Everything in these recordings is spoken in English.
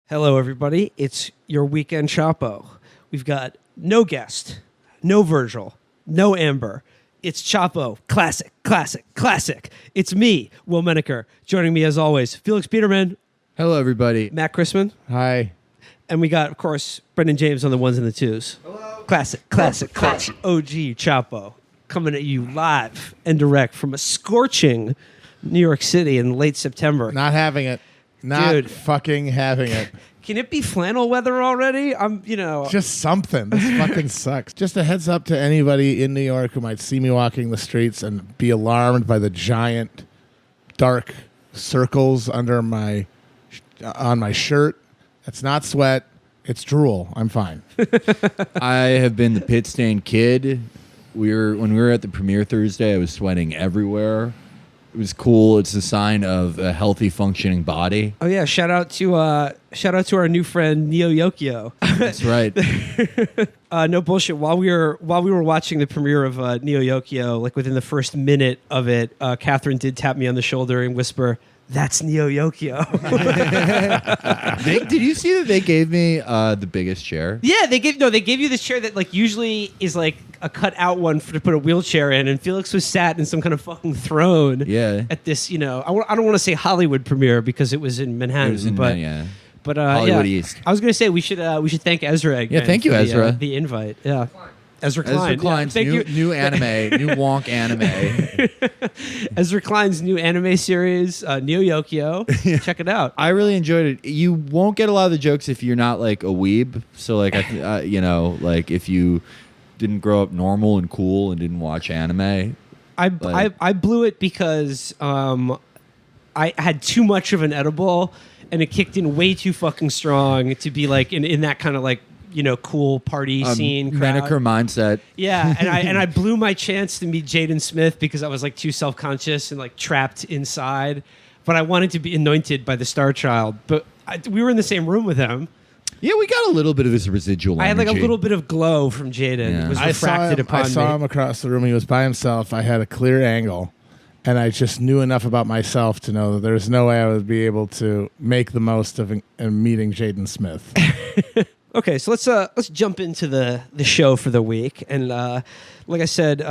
Hello, everybody. It's your weekend Chapo. We've got no guest, no Virgil, no Amber. It's Chapo. Classic, classic, classic. It's me, Will Menaker. Joining me, as always, Felix Peterman. Hello, everybody. Matt Chrisman. Hi. And we got, of course, Brendan James on the ones and the twos. Hello. Classic, classic, classic. OG Chapo. Coming at you live and direct from a scorching New York City in late September. Not having it. Not Dude. fucking having it. Can it be flannel weather already? Just something. This fucking sucks. Just a heads up to anybody in New York who might see me walking the streets and be alarmed by the giant dark circles under on my shirt. It's not sweat. It's drool. I'm fine. I have been the pit stain kid. When we were at the premiere Thursday, I was sweating everywhere. It was cool. It's a sign of a healthy, functioning body. Oh yeah! Shout out to our new friend Neo Yokio. That's right. No bullshit. While we were watching the premiere of Neo Yokio, like within the first minute of it, Catherine did tap me on the shoulder and whisper, "That's Neo Yokio." Did you see that they gave me the biggest chair? Yeah, they gave you this chair that like usually is like a cut out one to put a wheelchair in, and Felix was sat in some kind of fucking throne. Yeah. At this, I don't want to say Hollywood premiere because it was in Manhattan. It was in Manhattan. But Hollywood yeah. East. I was going to say we should thank Ezra again. Yeah, thank you, for Ezra. The invite. Yeah. Ezra Klein. Ezra Klein's Yeah, thank you. new anime, new wonk anime. Ezra Klein's new anime series, Neo Yokio. Check it out. I really enjoyed it. You won't get a lot of the jokes if you're not like a weeb. So like, like if you didn't grow up normal and cool and didn't watch anime. I blew it because I had too much of an edible and it kicked in way too fucking strong to be like in that kind of like, cool party scene crowd. Menaker mindset. Yeah, and I blew my chance to meet Jaden Smith because I was like too self-conscious and like trapped inside. But I wanted to be anointed by the Star Child. But we were in the same room with him. Yeah, we got a little bit of his residual I had like a energy. little bit of glow from Jaden. Yeah. It was I refracted upon me. I saw him across the room. He was by himself. I had a clear angle. And I just knew enough about myself to know that there's no way I would be able to make the most of meeting Jaden Smith. Okay, so let's jump into the show for the week. And like I said,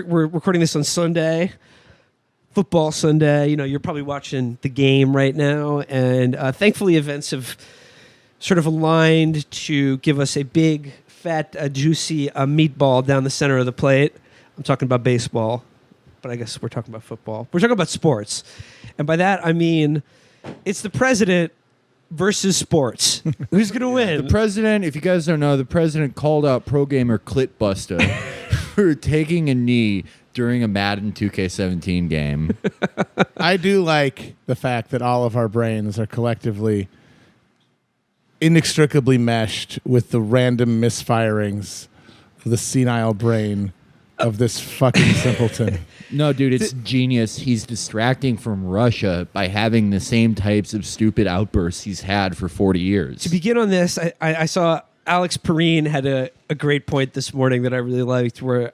we're recording this on Sunday, football Sunday. You're probably watching the game right now. And thankfully, events have sort of aligned to give us a big, fat, juicy meatball down the center of the plate. I'm talking about baseball. But I guess we're talking about football. We're talking about sports. And by that, I mean it's the president versus sports. Who's going to win? The president, if you guys don't know, the president called out pro gamer Clitbuster for taking a knee during a Madden 2K17 game. I do like the fact that all of our brains are collectively inextricably meshed with the random misfirings of the senile brain of this fucking simpleton. No, dude, it's genius. He's distracting from Russia by having the same types of stupid outbursts he's had for 40 years. To begin on this, I saw Alex Perrine had a great point this morning that I really liked where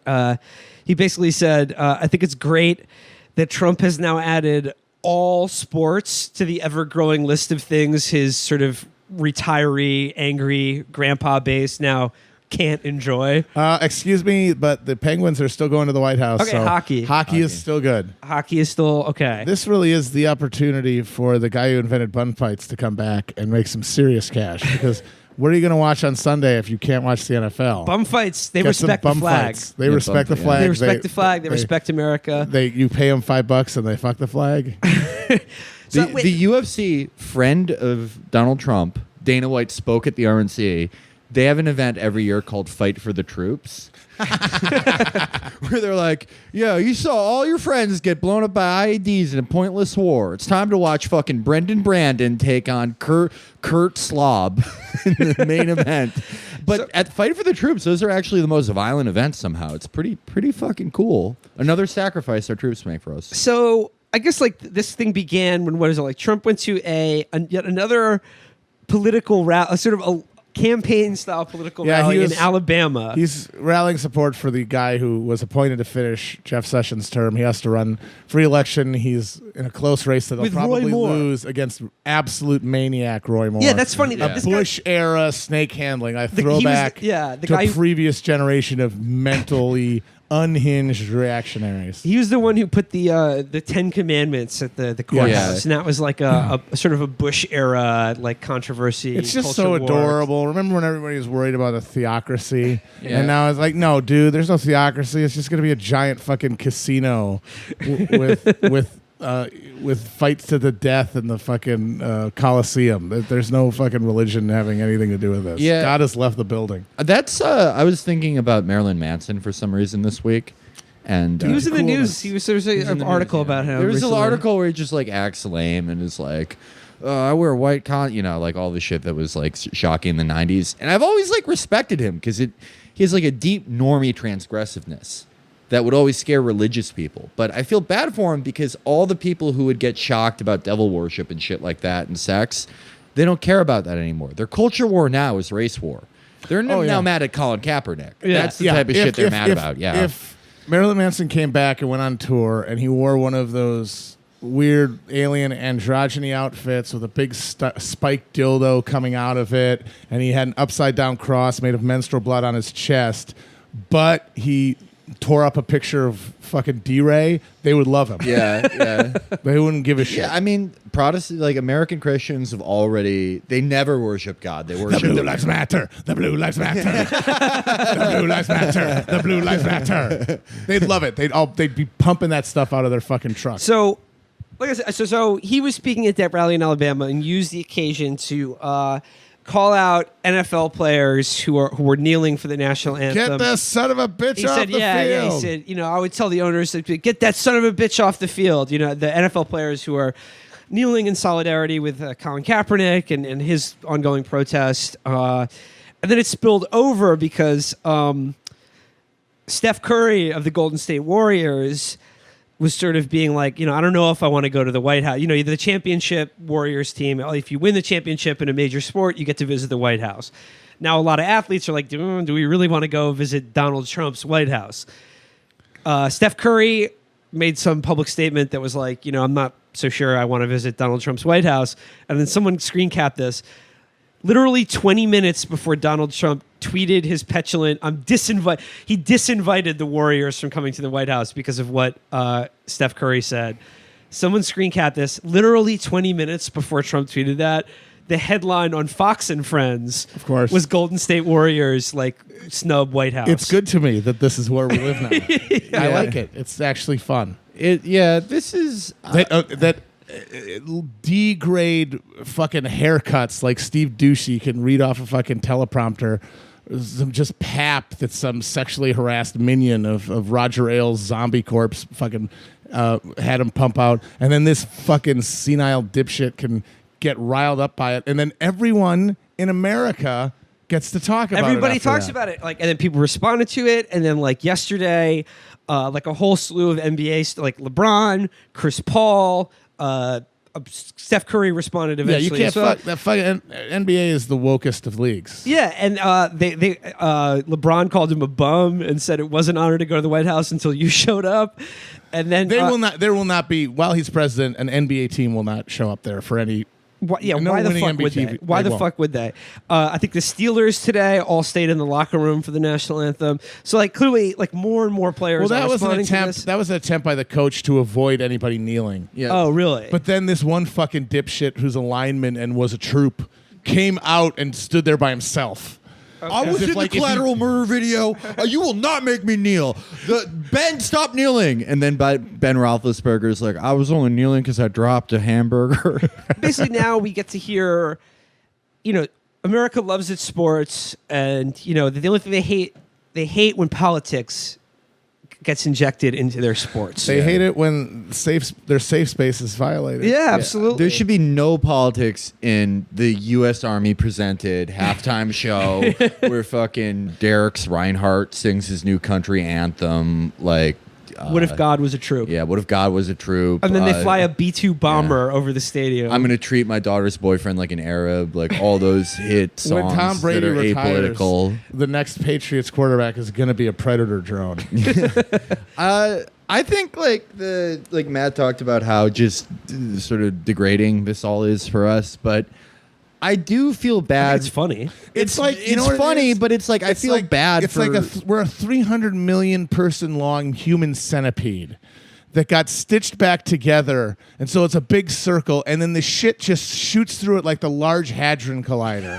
he basically said, I think it's great that Trump has now added all sports to the ever-growing list of things his sort of retiree, angry grandpa base now can't enjoy. Excuse me, but the Penguins are still going to the White House. Okay, so hockey. Hockey is still good. Hockey is still okay. This really is the opportunity for the guy who invented bun fights to come back and make some serious cash. Because what are you going to watch on Sunday if you can't watch the NFL? Bum fights, they Get some respect the bum flag. fights. They respect the flag. They respect the flag. They respect America. You pay them $5 and they fuck the flag. The UFC friend of Donald Trump, Dana White, spoke at the RNC. They have an event every year called Fight for the Troops. Where they're like, yeah, you saw all your friends get blown up by IEDs in a pointless war. It's time to watch fucking Brendan Brandon take on Kurt Slob in the main event. But at Fight for the Troops, those are actually the most violent events somehow. It's pretty fucking cool. Another sacrifice our troops make for us. So I guess like this thing began when Trump went to yet another political sort of campaign-style political rally in Alabama. He's rallying support for the guy who was appointed to finish Jeff Sessions' term. He has to run for re-election. He's in a close race that he'll probably lose against absolute maniac Roy Moore. Yeah, that's funny. A Bush-era snake handling. I throw back to a previous generation of mentally unhinged reactionaries. He was the one who put the 10 Commandments at the courthouse, and that was like a sort of a Bush era like controversy. It's just so adorable. Remember when everybody was worried about a theocracy, and now it's like, no, dude, there's no theocracy. It's just gonna be a giant fucking casino with fights to the death in the fucking Coliseum. There's no fucking religion having anything to do with this. Yeah. God has left the building. That's I was thinking about Marilyn Manson for some reason this week. And he was in the news. There was an article about him. There was recently. an article where he just like acts lame and is like, I wear white like all the shit that was like shocking in the 90s. And I've always like respected him because he has like a deep normie transgressiveness that would always scare religious people. But I feel bad for him because all the people who would get shocked about devil worship and shit like that and sex, they don't care about that anymore. Their culture war now is race war. They're now mad at Colin Kaepernick. Yeah. That's the type of shit they're mad about. Yeah. If Marilyn Manson came back and went on tour and he wore one of those weird alien androgyny outfits with a big spiked dildo coming out of it, and he had an upside down cross made of menstrual blood on his chest, but he tore up a picture of fucking D-Ray, they would love him. Yeah. They wouldn't give a shit. Yeah, I mean, Protestant, like American Christians they never worship God. They worship the Blue Lives Matter. The Blue Lives Matter. The Blue Lives Matter. The Blue Lives Matter. They'd love it. They'd be pumping that stuff out of their fucking truck. So, like I said, so he was speaking at that rally in Alabama and used the occasion to call out NFL players who were kneeling for the national anthem. Get that son of a bitch off the field. Yeah, he said, I would tell the owners to get that son of a bitch off the field. The NFL players who are kneeling in solidarity with Colin Kaepernick and his ongoing protest. And then it spilled over because Steph Curry of the Golden State Warriors was sort of being like, I don't know if I want to go to the White House. The championship Warriors team, if you win the championship in a major sport, you get to visit the White House. Now, a lot of athletes are like, do we really want to go visit Donald Trump's White House? Steph Curry made some public statement that was like, I'm not so sure I want to visit Donald Trump's White House. And then someone screen capped this. Literally 20 minutes before Donald Trump tweeted his petulant, he disinvited the Warriors from coming to the White House because of what Steph Curry said. Someone screen capped this. Literally 20 minutes before Trump tweeted that, the headline on Fox and Friends, of course, was Golden State Warriors snub White House. It's good to me that this is where we live now. Yeah. I like it. It's actually fun. This is that D-grade fucking haircuts like Steve Ducey can read off a fucking teleprompter. Some just pap that some sexually harassed minion of Roger Ailes' zombie corpse fucking had him pump out. And then this fucking senile dipshit can get riled up by it. And then everyone in America gets to talk about it. Everybody talks about it. And then people responded to it. And then yesterday, a whole slew of NBA, like LeBron, Chris Paul, Steph Curry responded eventually. Yeah, you can't that fucking NBA is the wokest of leagues. Yeah, and LeBron called him a bum and said it wasn't an honor to go to the White House until you showed up. And then there will not be, while he's president, an NBA team will not show up there for any. Why the fuck would they? Why the fuck would they? I think the Steelers today all stayed in the locker room for the national anthem. So clearly, more and more players. Well, that was an to attempt. this. That was an attempt by the coach to avoid anybody kneeling. Yeah. Oh, really? But then this one fucking dipshit who's a lineman and was a troop came out and stood there by himself. Okay. I was in the collateral murder video. You will not make me kneel. Ben, stop kneeling. And then Ben Roethlisberger's like, I was only kneeling because I dropped a hamburger. Basically, now we get to hear, America loves its sports, and the only thing they hate when politics gets injected into their sports. They hate it when their safe space is violated. Yeah, absolutely. There should be no politics in the U.S. Army presented halftime show where fucking Derek Reinhardt sings his new country anthem. What if God was a troop? Yeah, what if God was a troop? And then they fly a B-2 bomber over the stadium. I'm going to treat my daughter's boyfriend like an Arab, like all those hit songs When Tom Brady that are retires, apolitical. the next Patriots quarterback is going to be a Predator drone. I think like Matt talked about how just sort of degrading this all is for us, but I do feel bad. It's funny. It's like, you know it's funny, but it's like I feel bad. It's for like we're a 300 million person long human centipede that got stitched back together, and so it's a big circle, and then the shit just shoots through it like the Large Hadron Collider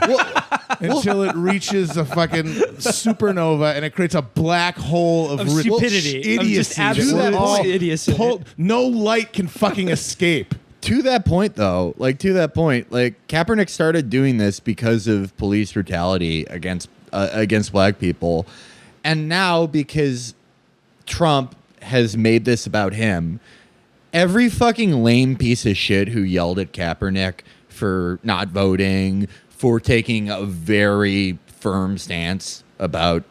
until it reaches a fucking supernova, and it creates a black hole of stupidity, idiocy. of just absolute that all idiocy. No light can fucking escape. To that point, Kaepernick started doing this because of police brutality against black people, and now because Trump has made this about him, every fucking lame piece of shit who yelled at Kaepernick for not voting, for taking a very firm stance about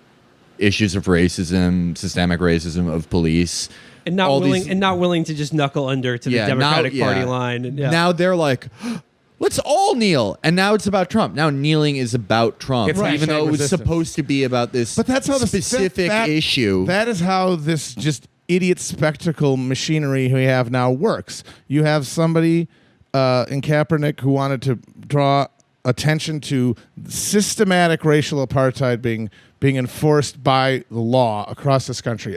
issues of racism, systemic racism of police. And not willing to just knuckle under to the Democratic Party line. And, Now they're like, let's all kneel. And now it's about Trump. Now kneeling is about Trump, even though it was supposed to be about this specific issue. That is how this just idiot spectacle machinery we have now works. You have somebody in Kaepernick who wanted to draw attention to systematic racial apartheid being enforced by the law across this country,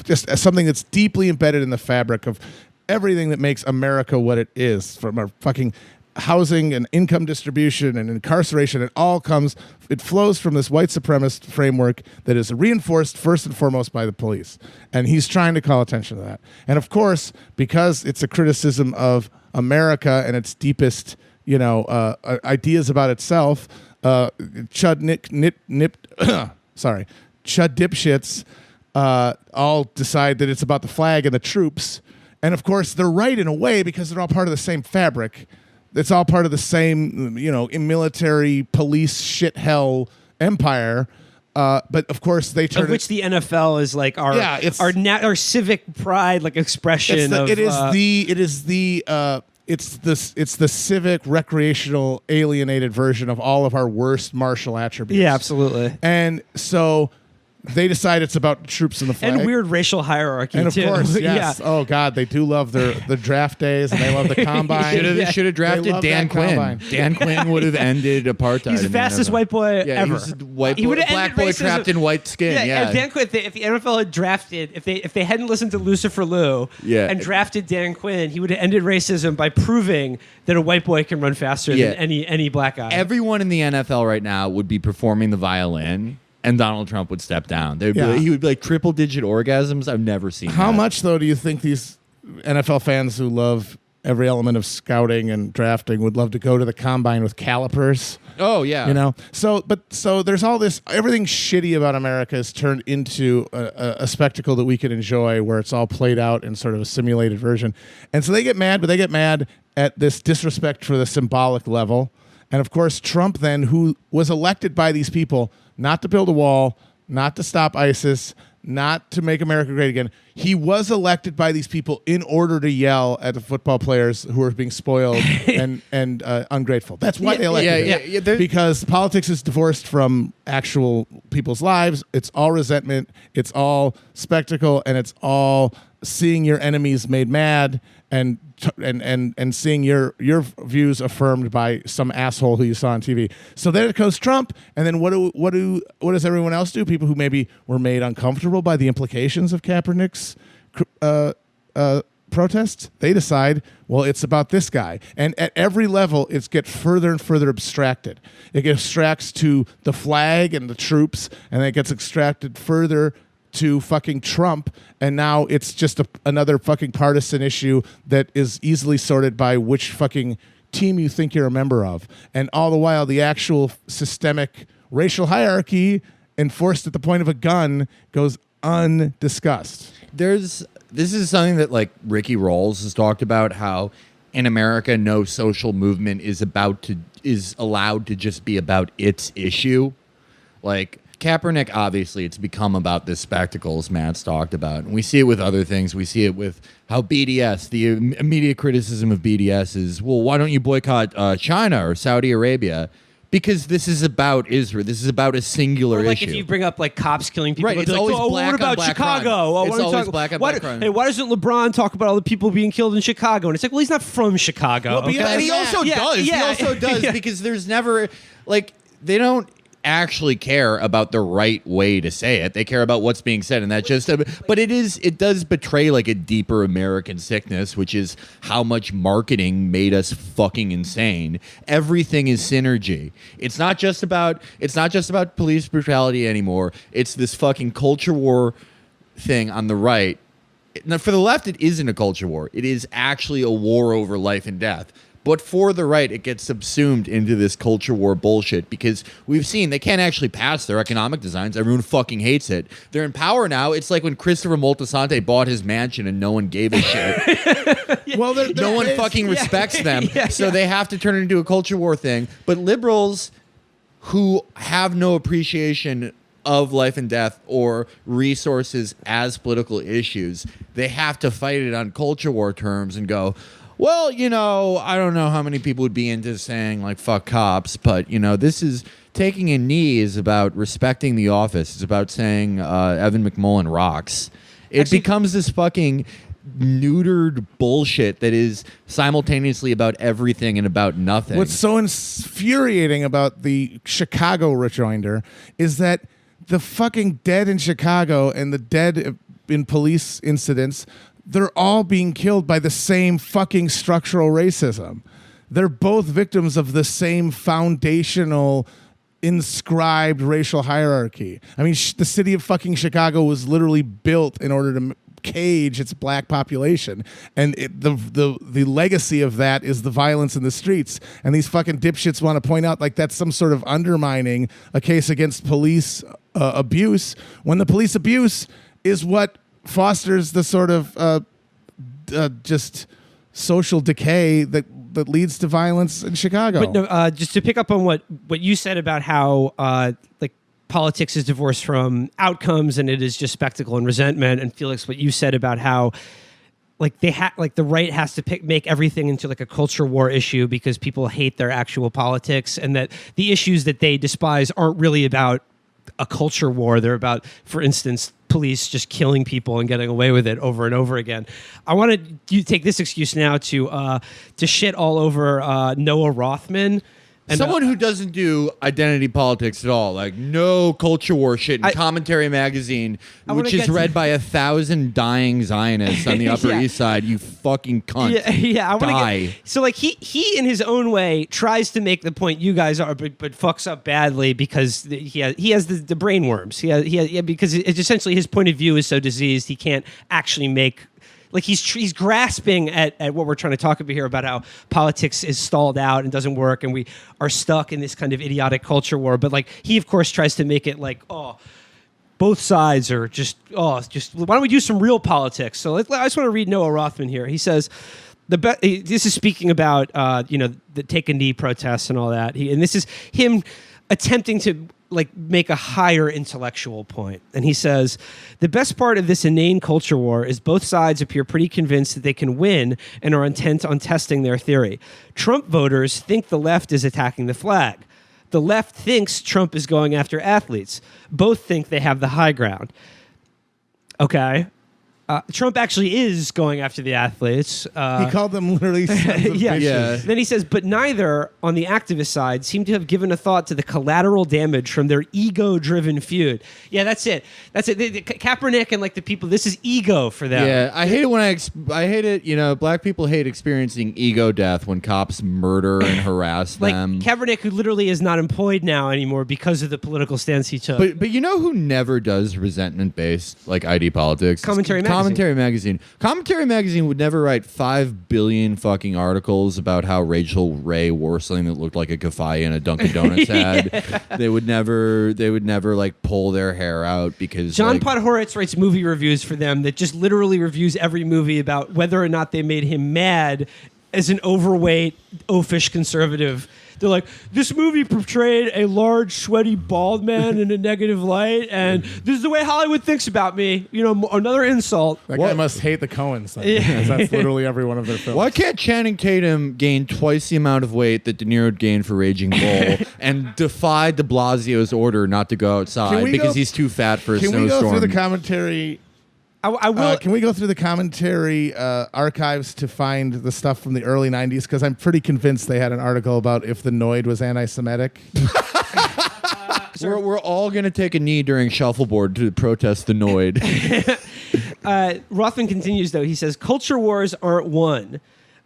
just as something that's deeply embedded in the fabric of everything that makes America what it is, from our fucking housing and income distribution and incarceration. It flows from this white supremacist framework that is reinforced first and foremost by the police. And he's trying to call attention to that. And of course, because it's a criticism of America and its deepest, ideas about itself, Chud dipshits all decide that it's about the flag and the troops. And of course, they're right in a way because they're all part of the same fabric. It's all part of the same, military, police, shit hell empire. But of course, they turn of which the NFL is like our civic pride, like expression. It's the civic, recreational, alienated version of all of our worst martial attributes. Yeah, absolutely. And so they decide it's about troops in the flag. And weird racial hierarchy, and of too. course, yes. Yeah. Oh, God, they do love the draft days, and they love the combine. Should have drafted Dan Quinn. Combine. Dan Quinn would have ended apartheid. He's the fastest white boy ever. He was black boy trapped in white skin. Yeah. Dan Quinn, if the NFL had drafted, if they hadn't listened to Lucifer Lou and drafted Dan Quinn, he would have ended racism by proving that a white boy can run faster than any black guy. Everyone in the NFL right now would be performing the violin, and Donald Trump would step down. He would be like triple-digit orgasms. I've never seen How that. much, though, do you think these NFL fans who love every element of scouting and drafting would love to go to the combine with calipers? Oh, yeah. So there's all this, everything shitty about America is turned into a spectacle that we can enjoy where it's all played out in sort of a simulated version. And so they get mad, but they get mad at this disrespect for the symbolic level. And of course, Trump then, who was elected by these people not to build a wall, not to stop ISIS, not to make America great again. He was elected by these people in order to yell at the football players who are being spoiled and ungrateful. That's why they elected him. Because politics is divorced from actual people's lives. It's all resentment. It's all spectacle, and it's all seeing your enemies made mad and seeing your views affirmed by some asshole who you saw on TV. So then it goes Trump, and then what does everyone else do? People who maybe were made uncomfortable by the implications of Kaepernick's protests, they decide, well, it's about this guy. And at every level, it's get further and further abstracted. It abstracts to the flag and the troops, and then it gets extracted further to fucking Trump, and now it's just another fucking partisan issue that is easily sorted by which fucking team you think you're a member of. And all the while, the actual systemic racial hierarchy enforced at the point of a gun goes undiscussed. This is something that like Ricky Rawls has talked about, how in America no social movement is allowed to just be about its issue. Like Kaepernick, obviously, it's become about this spectacle, as Matt's talked about. And we see it with other things. We see it with how BDS, the immediate criticism of BDS is, well, why don't you boycott China or Saudi Arabia? Because this is about Israel. This is about a singular like issue. If you bring up like cops killing people, Right, it's like, always oh, black what on about black Chicago? crime. Oh, It's what are we always talking- black on why black do- crime. Hey, why doesn't LeBron talk about all the people being killed in Chicago? And it's like, well, he's not from Chicago. Well, but okay? yeah, And he also does. He also does yeah. because there's never like they don't actually care about the right way to say it. They care about what's being said, and that just. But it does betray like a deeper American sickness, which is how much marketing made us fucking insane. Everything is synergy. It's not just about police brutality anymore. It's this fucking culture war thing on the right. Now, for the left, it isn't a culture war. It is actually a war over life and death. But for the right, it gets subsumed into this culture war bullshit because we've seen they can't actually pass their economic designs. Everyone fucking hates it. They're in power now. It's like when Christopher Moltisanti bought his mansion and no one gave a shit. Well, No one fucking respects them. So they have to turn it into a culture war thing. But liberals who have no appreciation of life and death or resources as political issues, they have to fight it on culture war terms and go, well, I don't know how many people would be into saying, like, fuck cops, but, this is taking a knee is about respecting the office. It's about saying Evan McMullen rocks. It becomes this fucking neutered bullshit that is simultaneously about everything and about nothing. What's so infuriating about the Chicago rejoinder is that the fucking dead in Chicago and the dead in police incidents, they're all being killed by the same fucking structural racism. They're both victims of the same foundational inscribed racial hierarchy. I mean, the city of fucking Chicago was literally built in order to cage its black population, and the legacy of that is the violence in the streets. And these fucking dipshits want to point out like that's some sort of undermining a case against police abuse, when the police abuse is what fosters the sort of just social decay that leads to violence in Chicago. But no, just to pick up on what you said about how like politics is divorced from outcomes and it is just spectacle and resentment, and Felix, what you said about how like the right has to make everything into like a culture war issue because people hate their actual politics, and that the issues that they despise aren't really about a culture war. They're about, for instance, police just killing people and getting away with it over and over again. I wanted you to take this excuse now to shit all over Noah Rothman. And, someone who doesn't do identity politics at all, like no culture war shit in Commentary Magazine, which is read by 1,000 dying Zionists on the Upper East Side. You fucking cunt. Yeah. I Die. So like he in his own way tries to make the point you guys are, but fucks up badly because he has the brain worms. Because it's essentially his point of view is so diseased he can't actually make. Like he's grasping at what we're trying to talk about here about how politics is stalled out and doesn't work, and we are stuck in this kind of idiotic culture war. But like he, of course, tries to make it like, both sides are just why don't we do some real politics? So I just want to read Noah Rothman here. He says, this is speaking about the take a knee protests and all that. And this is him attempting to like make a higher intellectual point. And he says, the best part of this inane culture war is both sides appear pretty convinced that they can win and are intent on testing their theory. Trump voters think the left is attacking the flag. The left thinks Trump is going after athletes. Both think they have the high ground. Okay. Trump actually is going after the athletes. He called them literally sons of bitches. Yeah. Then he says, but neither on the activist side seem to have given a thought to the collateral damage from their ego-driven feud. Yeah, that's it. Kaepernick and like the people, this is ego for them. Yeah, I hate it I hate it, black people hate experiencing ego death when cops murder and harass Like them. Kaepernick, who literally is not employed now anymore because of the political stance he took. But you know who never does resentment-based, like ID politics? Commentary Magazine. Commentary Magazine would never write 5 billion fucking articles about how Rachel Ray wore something that looked like a kafaya in a Dunkin' Donuts ad. They would never like pull their hair out because John Podhoretz writes movie reviews for them that just literally reviews every movie about whether or not they made him mad as an overweight, oafish conservative They're like, this movie portrayed a large, sweaty, bald man in a negative light, and this is the way Hollywood thinks about me. You know, another insult. That guy must hate the Coens, then, because that's literally every one of their films. Why can't Channing Tatum gain twice the amount of weight that De Niro gained for Raging Bull and defy de Blasio's order not to go outside because he's too fat for a snowstorm? Can we go through the commentary? I will. Can we go through the commentary archives to find the stuff from the early 90s? Because I'm pretty convinced they had an article about if the Noid was anti-Semitic. We're all going to take a knee during shuffleboard to protest the Noid. Rothman continues, though. He says, culture wars aren't won.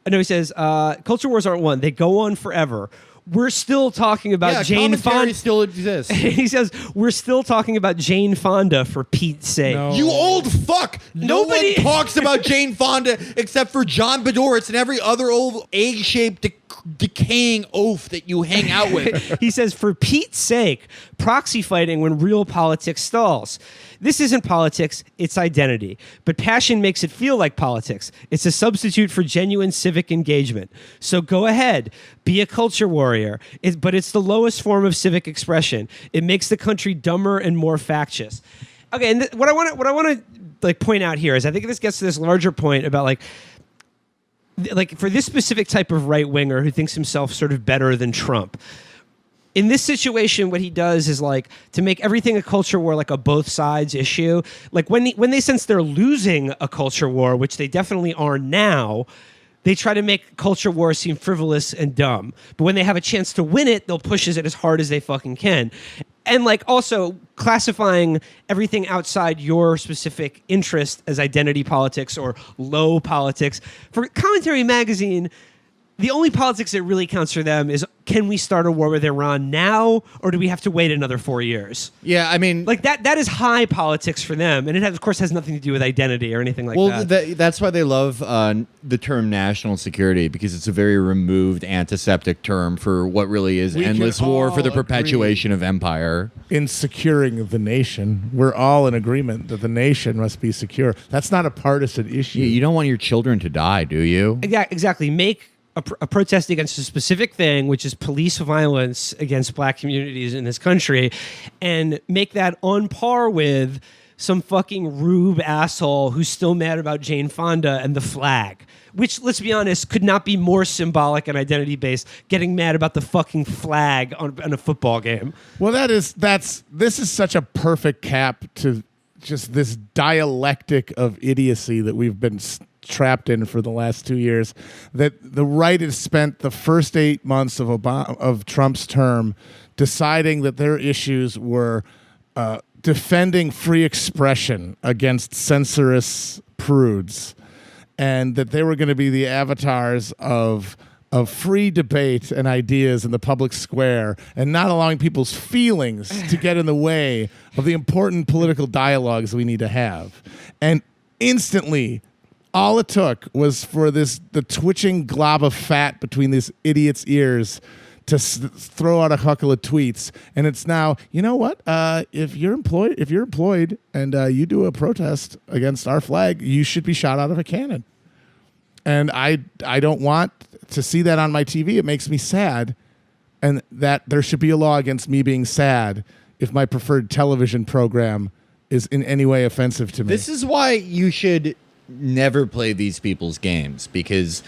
No, he says, culture wars aren't won. They go on forever. We're still talking about Jane Fonda. Still exists. He says, we're still talking about Jane Fonda, for Pete's sake. No. You old fuck! Nobody No one talks about Jane Fonda except for John Bedoritz and every other old egg-shaped decaying oaf that you hang out with. He says, for Pete's sake, proxy fighting when real politics stalls. This isn't politics, it's identity. But passion makes it feel like politics. It's a substitute for genuine civic engagement. So go ahead, be a culture warrior. But it's the lowest form of civic expression. It makes the country dumber and more factious. Okay, and what I want to point out here is I think this gets to this larger point about like for this specific type of right winger who thinks himself sort of better than Trump. In this situation, what he does is like to make everything a culture war, like a both sides issue. Like when they sense they're losing a culture war, which they definitely are now, they try to make culture war seem frivolous and dumb. But when they have a chance to win it, they'll push it as hard as they fucking can. And like also classifying everything outside your specific interest as identity politics or low politics. For Commentary Magazine, the only politics that really counts for them is, can we start a war with Iran now, or do we have to wait another 4 years? Yeah, I mean, like that is high politics for them, and it of course has nothing to do with identity or anything like that. Well, that's why they love the term national security, because it's a very removed antiseptic term for what really is endless war for the perpetuation of empire. In securing the nation, we're all in agreement that the nation must be secure. That's not a partisan issue. Yeah, you don't want your children to die, do you? Yeah, exactly. Make a protest against a specific thing, which is police violence against black communities in this country, and make that on par with some fucking rube asshole who's still mad about Jane Fonda and the flag, which, let's be honest, could not be more symbolic and identity-based, getting mad about the fucking flag on a football game. Well, this is such a perfect cap to just this dialectic of idiocy that we've been trapped in for the last 2 years, that the right has spent the first 8 months of Trump's term deciding that their issues were defending free expression against censorious prudes, and that they were going to be the avatars of free debate and ideas in the public square, and not allowing people's feelings to get in the way of the important political dialogues we need to have. And instantly, all it took was for the twitching glob of fat between this idiot's ears to throw out a couple of tweets, and it's now, you know what? If you're employed and you do a protest against our flag, you should be shot out of a cannon. And I don't want to see that on my TV. It makes me sad, and that there should be a law against me being sad if my preferred television program is in any way offensive to me. This is why you should never play these people's games, because,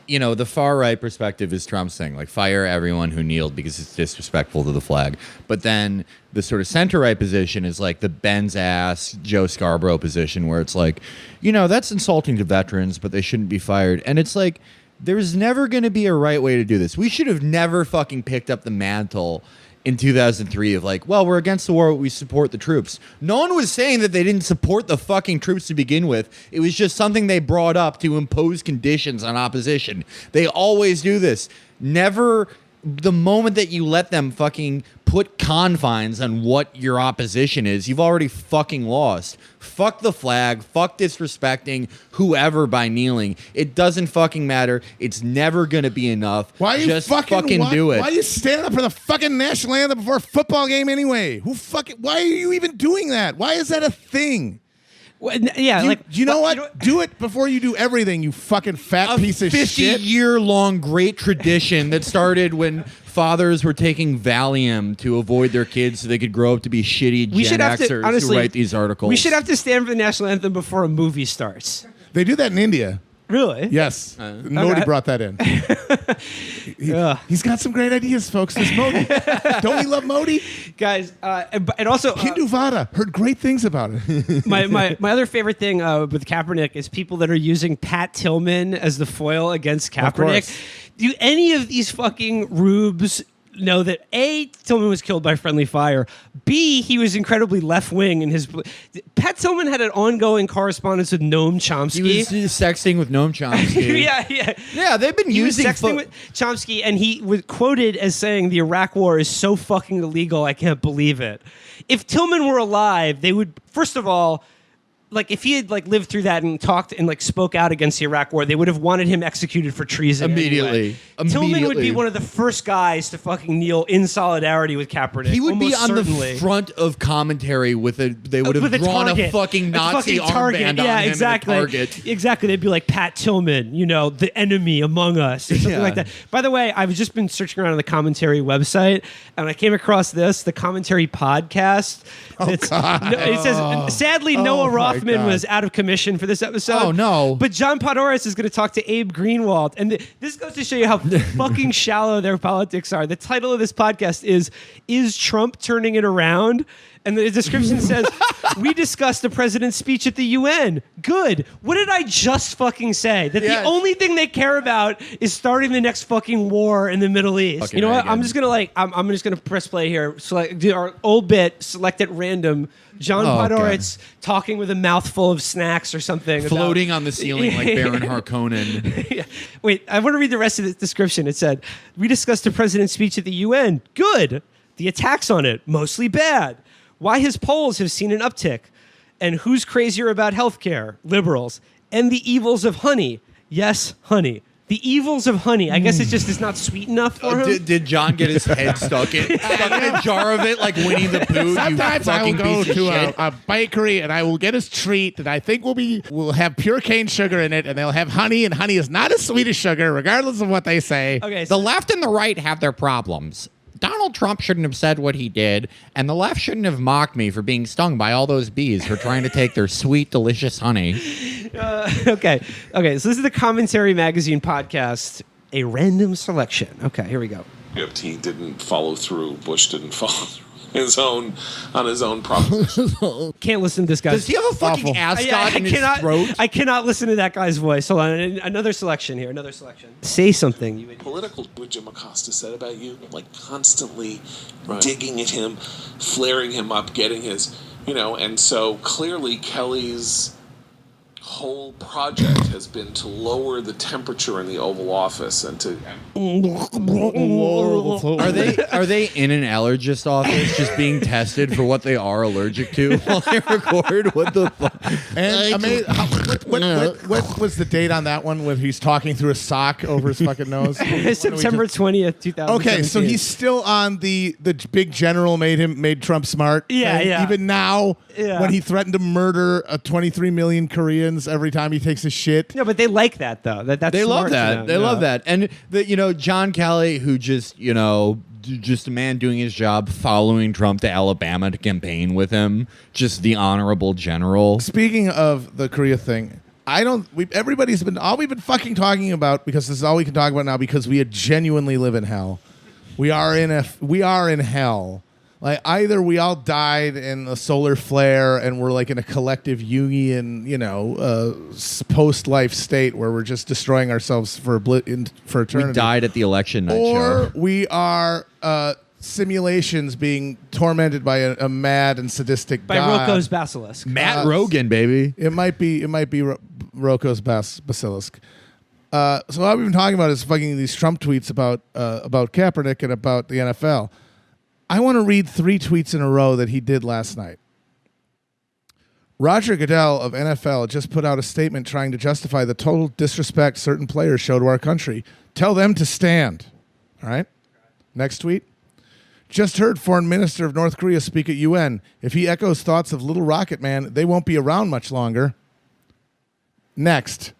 you know, the far right perspective is Trump's thing, like fire everyone who kneeled because it's disrespectful to the flag. But then the sort of center right position is like the Ben's ass Joe Scarborough position, where it's like, you know, that's insulting to veterans, but they shouldn't be fired. And it's like, there's never going to be a right way to do this. We should have never fucking picked up the mantle in 2003 of like, well, we're against the war, we support the troops. No one was saying that they didn't support the fucking troops to begin with. It was just something they brought up to impose conditions on opposition. They always do this. Never, the moment that you let them fucking put confines on what your opposition is, you've already fucking lost. Fuck the flag. Fuck disrespecting whoever by kneeling. It doesn't fucking matter. It's never going to be enough. Why are you just fucking do it. Why are you standing up for the fucking national anthem before a football game anyway? Why are you even doing that? Why is that a thing? Yeah, you know what? Do it before you do everything, you fucking fat piece of shit. 50-year-long great tradition that started when fathers were taking Valium to avoid their kids so they could grow up to be shitty Gen Xers who write these articles. We should have to stand for the national anthem before a movie starts. They do that in India. Really? Yes. Modi brought that in. He's got some great ideas, folks. This Modi. Don't we love Modi? Guys, and also... Hindu Vada. Heard great things about it. my other favorite thing with Kaepernick is people that are using Pat Tillman as the foil against Kaepernick. Do any of these fucking rubes know that A, Tillman was killed by friendly fire, B, he was incredibly left-wing in his... Pat Tillman had an ongoing correspondence with Noam Chomsky. He was sexting with Noam Chomsky. Yeah, they've been using... He was sexting with Chomsky, and he was quoted as saying, the Iraq war is so fucking illegal, I can't believe it. If Tillman were alive, they would, first of all... if he had lived through that and talked and spoke out against the Iraq war, they would have wanted him executed for treason immediately. Tillman would be one of the first guys to fucking kneel in solidarity with Kaepernick. He would be on the front of commentary with a. They would have drawn a fucking Nazi armband on him. Exactly. And a target. Exactly. They'd be like Pat Tillman, the enemy among us, or something like that. By the way, I've just been searching around on the commentary website, and I came across the commentary podcast. God. It says, sadly, Noah Rothman was out of commission for this episode. Oh, no. But John Podhoretz is going to talk to Abe Greenwald. And this goes to show you how fucking shallow their politics are. The title of this podcast is Trump Turning It Around? And the description says, we discussed the president's speech at the UN. Good. What did I just fucking say? That the only thing they care about is starting the next fucking war in the Middle East. Fucking you know what? Reagan. I'm just going to I'm just going to press play here. Do our old bit, select at random. John Podhoretz talking with a mouthful of snacks or something. Floating on the ceiling like Baron Harkonnen. Yeah. Wait, I want to read the rest of the description. It said, we discussed the president's speech at the UN. Good. The attacks on it, mostly bad. Why his polls have seen an uptick. And who's crazier about healthcare? Liberals. And the evils of honey. Yes, honey. The evils of honey. I guess it's not sweet enough for him. Did John get his head stuck in a jar of it like Winnie the Pooh? Sometimes I will go to a bakery and I will get his treat that I think will have pure cane sugar in it, and they'll have honey, and honey is not as sweet as sugar, regardless of what they say. Okay, The left and the right have their problems. Donald Trump shouldn't have said what he did, and the left shouldn't have mocked me for being stung by all those bees for trying to take their sweet, delicious honey. Okay. So this is the Commentary Magazine podcast, a random selection. Okay, here we go. He didn't follow through. Bush didn't follow through on his own proposition. Can't listen to this guy. Does he have a fucking ascot in his throat? I cannot listen to that guy's voice. Hold on. Another selection here. Say something. Political, what Jim Acosta said about you, constantly digging at him, flaring him up, getting his, and so clearly Kelly's whole project has been to lower the temperature in the Oval Office and to... Are they in an allergist office just being tested for what they are allergic to while they record? What the fuck? And what was the date on that one when he's talking through a sock over his fucking nose? September 20th, 2017. Okay, so he's still on the big general made Trump smart. Yeah. Even now, when he threatened to murder 23 million Koreans every time he takes a shit. Yeah, but they like that though. That's they love smart that. to them. They love that. And John Kelly, who just a man doing his job, following Trump to Alabama to campaign with him, just the honorable general. Speaking of the Korea thing, everybody's been all we've been fucking talking about, because this is all we can talk about now, because we genuinely live in hell. We are in hell. Like, either we all died in a solar flare and we're in a collective Jungian, post-life state where we're just destroying ourselves for eternity. We died at the election night or show. we are simulations being tormented by a mad and sadistic by god. Rocco's basilisk. Matt Rogan, baby. It might be Rocco's basilisk. So all we've been talking about is fucking these Trump tweets about Kaepernick and about the NFL. I want to read 3 tweets in a row that he did last night. Roger Goodell of NFL just put out a statement trying to justify the total disrespect certain players show to our country. Tell them to stand. All right? Next tweet. Just heard Foreign Minister of North Korea speak at UN. If he echoes thoughts of Little Rocket Man, they won't be around much longer. Next.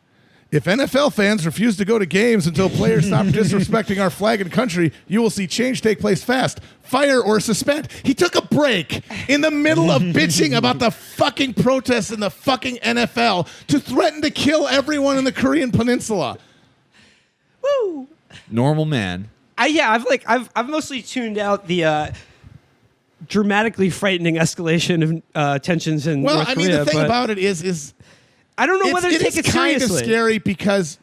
If NFL fans refuse to go to games until players stop disrespecting our flag and country, you will see change take place fast. Fire or suspend. He took a break in the middle of bitching about the fucking protests in the fucking NFL to threaten to kill everyone in the Korean Peninsula. Woo! Normal man. I've mostly tuned out the dramatically frightening escalation of tensions in North Korea. Well, I mean, the thing about it is I don't know whether to take it seriously. It is kind of scary because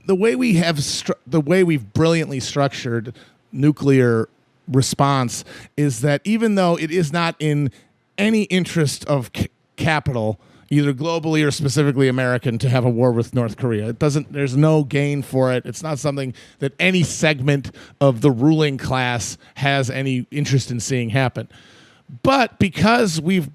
the way we've brilliantly structured nuclear response is that even though it is not in any interest of capital, either globally or specifically American, to have a war with North Korea, there's no gain for it. It's not something that any segment of the ruling class has any interest in seeing happen. But because we've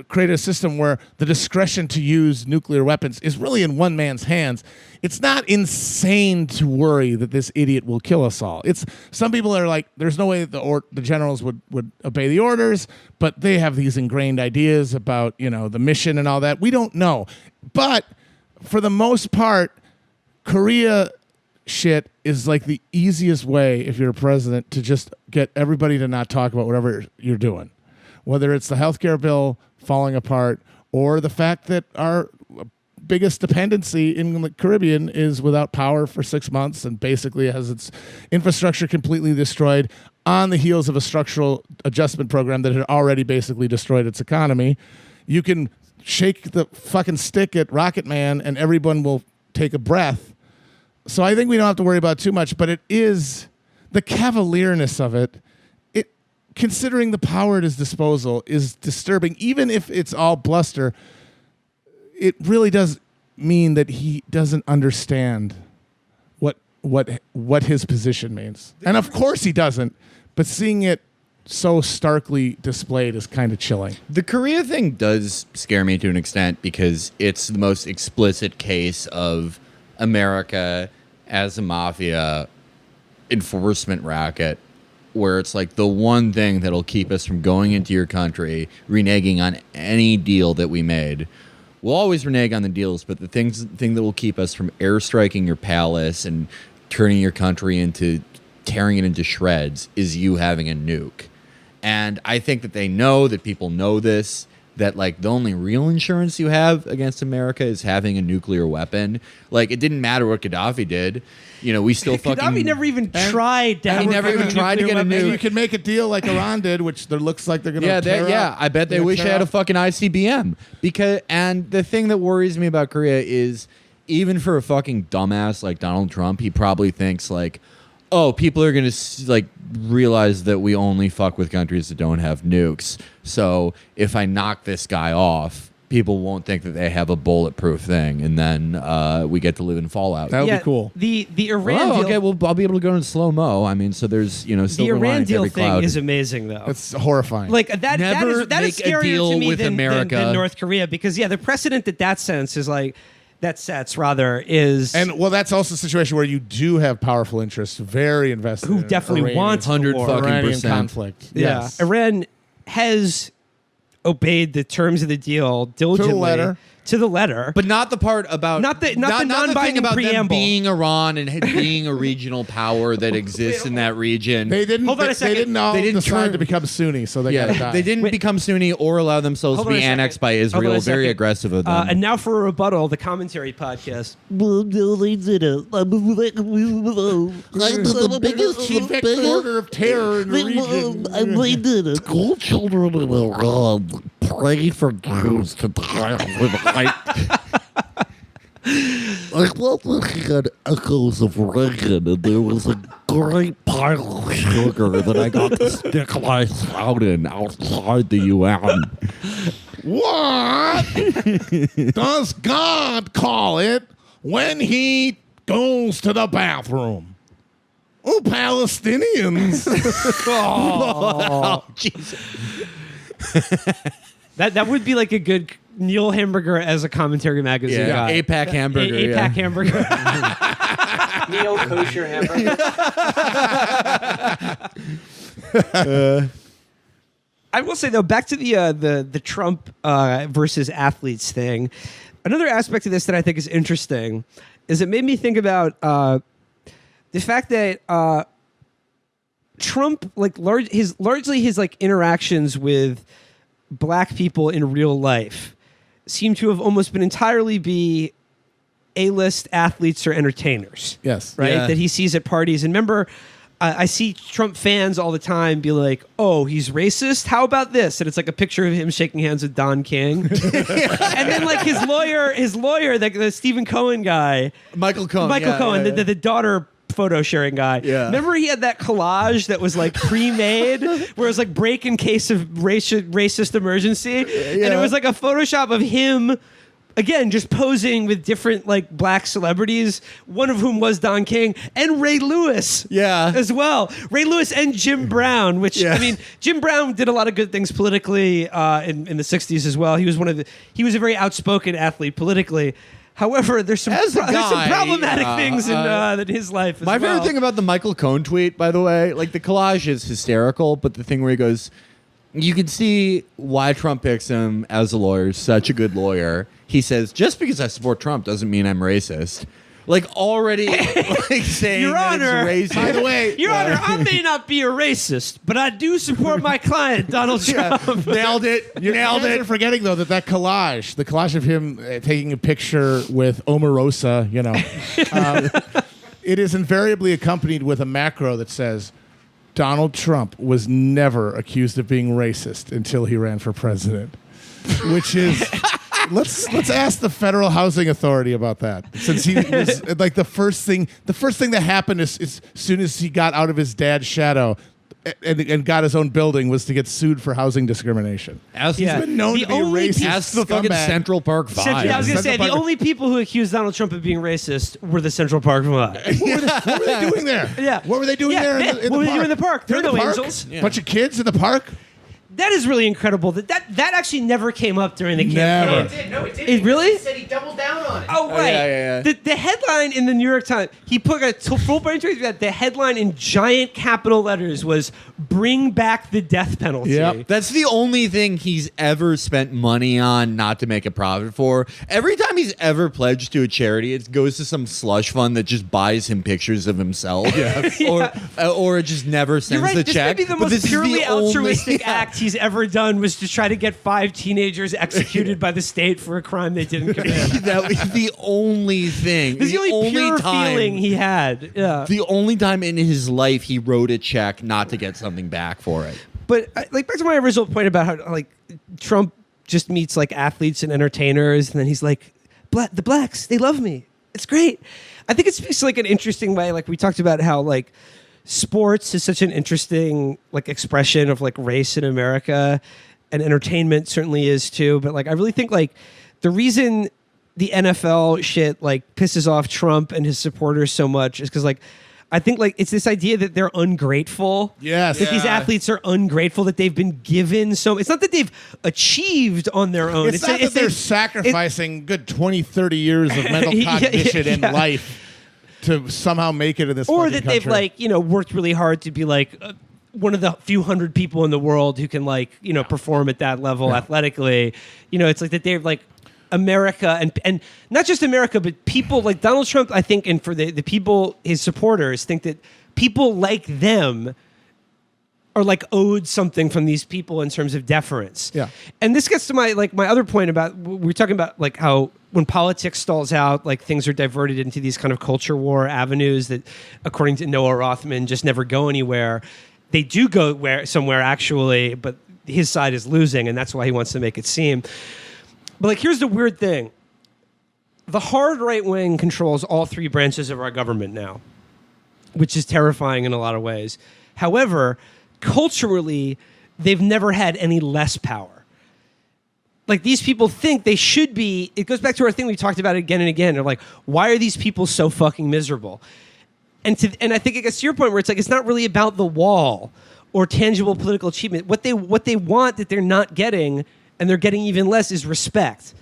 created a system where the discretion to use nuclear weapons is really in one man's hands, it's not insane to worry that this idiot will kill us all. Some people are like, there's no way the generals would obey the orders, but they have these ingrained ideas about, the mission and all that. We don't know. But for the most part, Korea shit is like the easiest way, if you're a president, to just get everybody to not talk about whatever you're doing. Whether it's the healthcare bill falling apart or the fact that our biggest dependency in the Caribbean is without power for 6 months and basically has its infrastructure completely destroyed on the heels of a structural adjustment program that had already basically destroyed its economy. You can shake the fucking stick at Rocket Man and everyone will take a breath. So I think we don't have to worry about too much, but it is the cavalierness of it. Considering the power at his disposal is disturbing. Even if it's all bluster, it really does mean that he doesn't understand what his position means. And of course he doesn't, but seeing it so starkly displayed is kind of chilling. The Korea thing does scare me to an extent because it's the most explicit case of America as a mafia enforcement racket, where it's like the one thing that'll keep us from going into your country, reneging on any deal that we made. We'll always renege on the deals, but the thing that will keep us from airstriking your palace and turning your country tearing it into shreds is you having a nuke. And I think that they know that people know this, that like the only real insurance you have against America is having a nuclear weapon. Like it didn't matter what Gaddafi did. We still fucking... Gaddafi never even tried to have He never even tried to get a nuke. Maybe you can make a deal like Iran did, which there looks like they're going to tear up. I bet they wish they had a fucking ICBM. And the thing that worries me about Korea is even for a fucking dumbass like Donald Trump, he probably thinks like, oh, people are going to realize that we only fuck with countries that don't have nukes. So if I knock this guy off, people won't think that they have a bulletproof thing, and then we get to live in fallout. That would be cool. The Iran deal... Okay, well, I'll be able to go in slow-mo. I mean, so there's, still the Iran deal thing is amazing, though. It's horrifying. Like, that is scarier to me than North Korea, because, the precedent that sets is like... That sets rather is, and that's also a situation where you do have powerful interests, very invested, who definitely want 100% conflict. Yeah, yes. Iran has obeyed the terms of the deal diligently to the letter, but not the part about not the non-binding about preamble. Them being Iran and being a regional power that exists in that region. They didn't. Hold on a second. They didn't decide to become Sunni, so they gotta die. They didn't become Sunni or allow themselves to be annexed by Israel. Very aggressive of them. And now for a rebuttal, the commentary podcast. They did it. The biggest order of terror in the region. They did it. School children in Iran pray for Jews to die. I felt like he had echoes of Reagan, and there was a great pile of sugar that I got to stick my spout in outside the UN. What does God call it when he goes to the bathroom? Oh, Palestinians. Oh, Jesus. That would be like a good Neil Hamburger as a commentary magazine guy. APAC hamburger. APAC hamburger. Neil Kosher Hamburger. I will say though, back to the Trump versus athletes thing. Another aspect of this that I think is interesting is it made me think about the fact that Trump, like largely his like interactions with black people in real life, seem to have almost been entirely be A-list athletes or entertainers. Yes, right. Yeah. That he sees at parties. And remember, I see Trump fans all the time be like, "Oh, he's racist. How about this?" And it's like a picture of him shaking hands with Don King, and then like his lawyer, the Stephen Cohen guy, Michael Cohen, the daughter photo sharing guy. Yeah. Remember he had that collage that was like pre-made where it was like break in case of racist emergency, and it was like a Photoshop of him. Again, just posing with different like black celebrities, one of whom was Don King and Ray Lewis, as well. Ray Lewis and Jim Brown, which I mean, Jim Brown did a lot of good things politically in the '60s as well. He was he was a very outspoken athlete politically. However, there's some problematic things in his life. My favorite thing about the Michael Cohen tweet, by the way, like the collage is hysterical, but the thing where he goes, you can see why Trump picks him as a lawyer, such a good lawyer. He says, just because I support Trump doesn't mean I'm racist. Like already like saying Your that Honor, it's racist. By the way, Your Honor, I may not be a racist, but I do support my client, Donald Trump. Nailed it. You nailed you guys it. are forgetting though that collage, the collage of him taking a picture with Omarosa, it is invariably accompanied with a macro that says, Donald Trump was never accused of being racist until he ran for president, which is let's ask the Federal Housing Authority about that, since he was like the first thing that happened is as soon as he got out of his dad's shadow and got his own building was to get sued for housing discrimination. He's been known to be a racist. Ask the fucking scumbag. Central Park Five. I was going to say, Central the Park- only people who accused Donald Trump of being racist were the Central Park Five. What were they doing there? Yeah. What were they doing there? Yeah, In the what were they park? doing in the park? They're They're in the no park? angels. Yeah. Bunch of kids in the park. That is really incredible. That actually never came up during the Never. campaign. No, it did. It really? He said he doubled down on it. Oh, right. yeah. The headline in the New York Times, he put a full brain tweet that the headline in giant capital letters was "Bring back the death penalty." Yep. That's the only thing he's ever spent money on not to make a profit for. Every time he's ever pledged to a charity, it goes to some slush fund that just buys him pictures of himself. Yes. Or it just never sends You're right. the This check. may be the But most this is purely the only- altruistic act he's ever done was to try to get 5 teenagers executed by the state for a crime they didn't commit. That was the only thing. This is the only pure time, feeling he had. Yeah. The only time in his life he wrote a check not to get something back for it. But like back to my original point about how like Trump just meets like athletes and entertainers, and then he's like, the blacks, they love me. It's great. I think it speaks to like an interesting way. Like we talked about how like sports is such an interesting like expression of like race in America, and entertainment certainly is too. But like I really think like the reason the NFL shit like pisses off Trump and his supporters so much is because like I think like it's this idea that they're ungrateful. Yes. That these athletes are ungrateful, that they've been given so. It's not that they've achieved on their own. It's not that they're sacrificing good 20, 30 years of mental cognition and life to somehow make it in this or fucking that they've country. like worked really hard to be like one of the few hundred people in the world who can like perform at that level athletically. It's like that they're like America and not just America, but people like Donald Trump, I think, and for the people, his supporters, think that people like them are like owed something from these people in terms of deference. Yeah. And this gets to my other point about, we were talking about like how when politics stalls out, like things are diverted into these kind of culture war avenues that, according to Noah Rothman, just never go anywhere. They do go somewhere actually, but his side is losing, and that's why he wants to make it seem. But like, here's the weird thing. The hard right wing controls all 3 branches of our government now, which is terrifying in a lot of ways. However, culturally, they've never had any less power. Like, these people think they should be. It goes back to our thing we talked about again and again. They're like, why are these people so fucking miserable? And I think it gets to your point where it's like, it's not really about the wall or tangible political achievement. What they want that they're not getting and they're getting even less, is respect.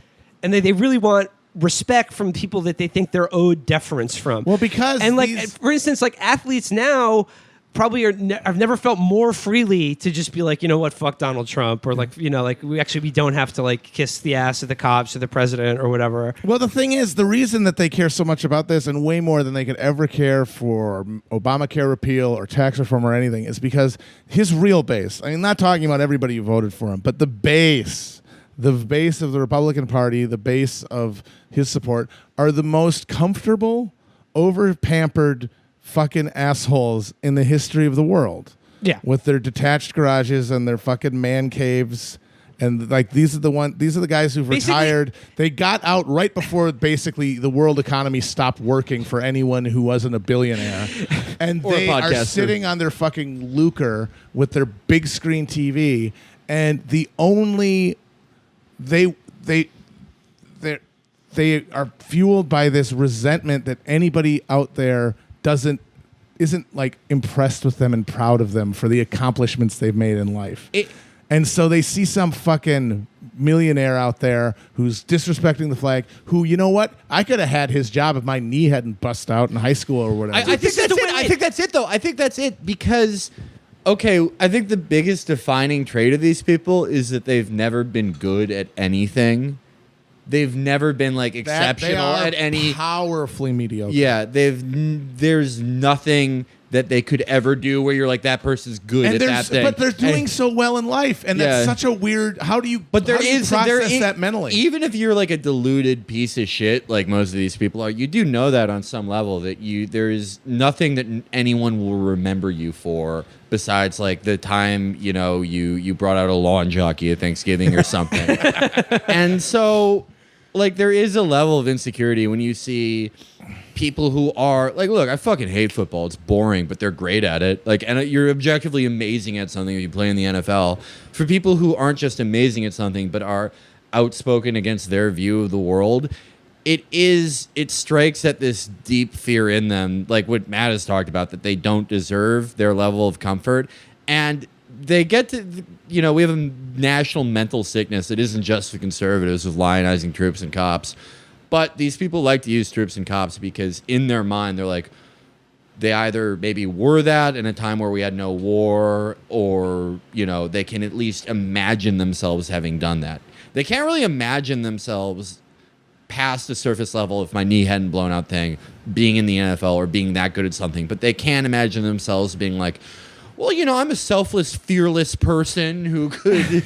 And they really want respect from people that they think they're owed deference from. Well, because and for instance, like athletes now probably I've never felt more freely to just be like, you know what, fuck Donald Trump, or like, you know, like we don't have to like kiss the ass of the cops or the president or whatever. Well, the thing is, the reason that they care so much about this, and way more than they could ever care for Obamacare repeal or tax reform or anything, is because his real base, I mean, not talking about everybody who voted for him, but the base of the Republican Party, the base of his support, are the most comfortable, over-pampered fucking assholes in the history of the world. Yeah. With their detached garages and their fucking man caves. And like these are the guys who've retired. They got out right before basically the world economy stopped working for anyone who wasn't a billionaire. And they are sitting on their fucking lucre with their big screen TV, and the only they are fueled by this resentment that anybody out there isn't like impressed with them and proud of them for the accomplishments they've made in life. And so they see some fucking millionaire out there who's disrespecting the flag, who, you know what? I could have had his job if my knee hadn't bust out in high school or whatever. I think that's it. I think that's it, though. I think that's it because, okay, I think the biggest defining trait of these people is that they've never been good at anything. They've never been like exceptional at any. Powerfully mediocre. Yeah, there's nothing that they could ever do where you're like, that person's good at that thing. But they're doing so well in life, and that's such a weird. How do you? But process that mentally? Even if you're like a deluded piece of shit, like most of these people are, you do know that on some level that there is nothing that anyone will remember you for besides like the time you brought out a lawn jockey at Thanksgiving or something. And so, like, there is a level of insecurity when you see people who are like, look, I fucking hate football. It's boring, but they're great at it. Like, and you're objectively amazing at something if you play in the NFL. For people who aren't just amazing at something, but are outspoken against their view of the world, it strikes at this deep fear in them, like what Matt has talked about, that they don't deserve their level of comfort. And they get to, we have a national mental sickness that isn't just the conservatives with lionizing troops and cops. But these people like to use troops and cops because in their mind, they're like, they either maybe were that in a time where we had no war, or, they can at least imagine themselves having done that. They can't really imagine themselves past the surface level, if my knee hadn't blown out thing, being in the NFL or being that good at something. But they can imagine themselves being like, well, I'm a selfless, fearless person who could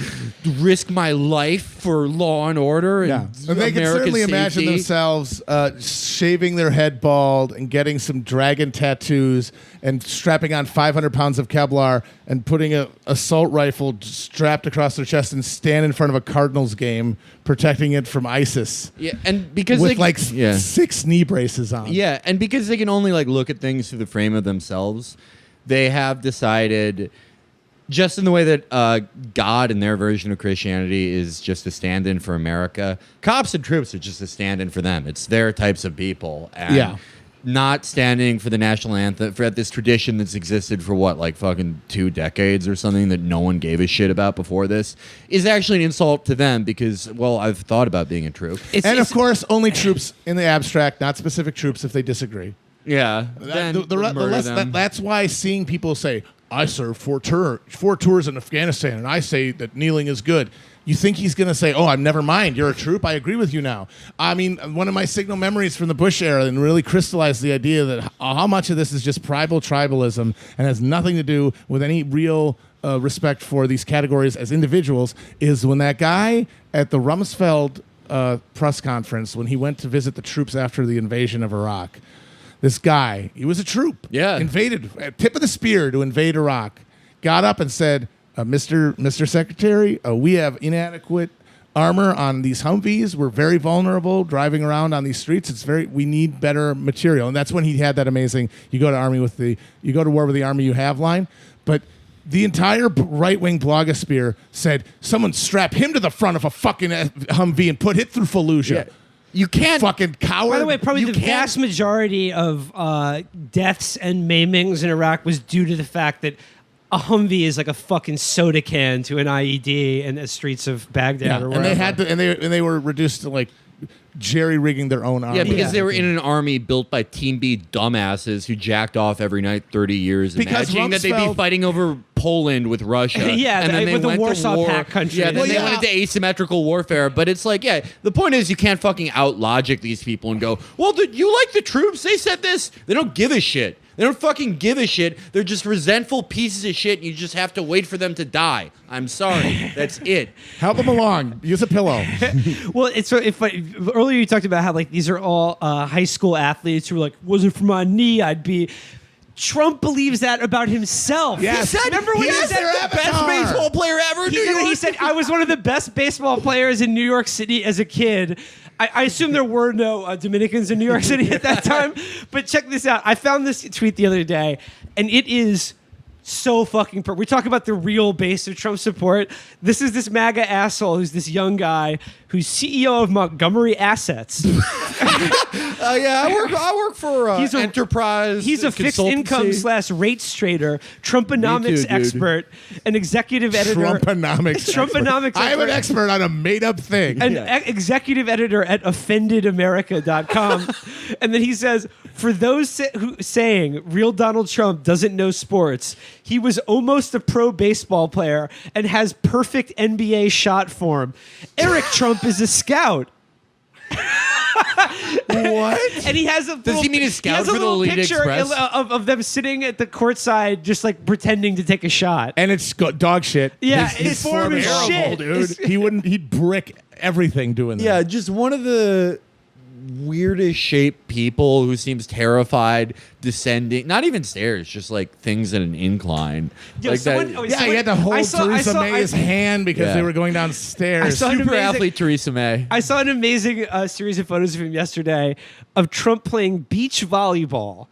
risk my life for law and order. And they can certainly imagine themselves shaving their head bald and getting some dragon tattoos and strapping on 500 pounds of Kevlar and putting an assault rifle strapped across their chest and stand in front of a Cardinals game protecting it from ISIS. Yeah, and because with 6 knee braces on. Yeah, and because they can only look at things through the frame of themselves, they have decided, just in the way that God in their version of Christianity is just a stand-in for America, cops and troops are just a stand-in for them. It's their types of people. And not standing for the national anthem, for this tradition that's existed for fucking 2 decades or something that no one gave a shit about before this, is actually an insult to them because, well, I've thought about being a troop. Of course, only troops in the abstract, not specific troops if they disagree. Yeah. That's why seeing people say, I served 4 tours in Afghanistan, and I say that kneeling is good. You think he's going to say, oh, never mind, you're a troop, I agree with you now. I mean, one of my signal memories from the Bush era and really crystallized the idea that how much of this is just tribalism and has nothing to do with any real respect for these categories as individuals, is when that guy at the Rumsfeld press conference, when he went to visit the troops after the invasion of Iraq, this guy, he was a troop. Yeah. Invaded, tip of the spear to invade Iraq. Got up and said, Mr. Secretary, we have inadequate armor on these Humvees. We're very vulnerable driving around on these streets. We need better material. And that's when he had that amazing, you go to war with the army you have line. But the entire right-wing blogosphere said, someone strap him to the front of a fucking Humvee and put it through Fallujah. Yeah. You can't fucking coward. By the way, probably vast majority of deaths and maimings in Iraq was due to the fact that a Humvee is like a fucking soda can to an IED in the streets of Baghdad or wherever. and they had to, and they were reduced to like jerry rigging their own army. Yeah, because they were in an army built by Team B dumbasses who jacked off every night 30 years, Because imagining that they'd be Rumsfeld- fighting over Poland with Russia. Yeah, and then they with the went to Warsaw war. Pact countries. Yeah, then Well, they yeah. went into asymmetrical warfare. But it's like, yeah, the point is you can't fucking out-logic these people and go, well, you like the troops? They said this. They don't give a shit. They don't fucking give a shit. They're just resentful pieces of shit, and you just have to wait for them to die. I'm sorry. That's it. Help them along. Use a pillow. Well, it's if earlier you talked about how like these are all high school athletes who were like, wasn't for my knee, I'd be. Trump believes that about himself. Yes. He said, remember when he Yes, said their the best avatar. baseball player ever in New He York. said, I was one of the best baseball players in New York City as a kid. I assume there were no Dominicans in New York City at that time. But check this out. I found this tweet the other day, and it is so fucking we talk about the real base of Trump support. This is this MAGA asshole who's this young guy who's CEO of Montgomery Assets. Yeah, I work for He's a- Enterprise. He's a fixed income / rates trader, Trumponomics Me too, dude. expert, an executive editor. Trumponomics. Trumponomics I am an expert. expert on a made-up thing. An executive editor at offendedamerica.com. And then he says, for those saying real Donald Trump doesn't know sports, he was almost a pro baseball player and has perfect NBA shot form. Eric Trump is a scout. What? And he has a Does he mean a scout has a for the little Elite picture Express? of them sitting at the courtside just like pretending to take a shot. And it's dog shit. Yeah, his his form is terrible, shit. dude. He'd brick everything doing that. Yeah, just one of the weirdest shaped people who seems terrified descending, not even stairs, just like things in an incline. Yo, like someone- that. oh, Yeah, he had to hold Theresa May's hand because Yeah. they were going I downstairs. saw an Super amazing- athlete Theresa May. I saw an amazing series of photos of him yesterday of Trump playing beach volleyball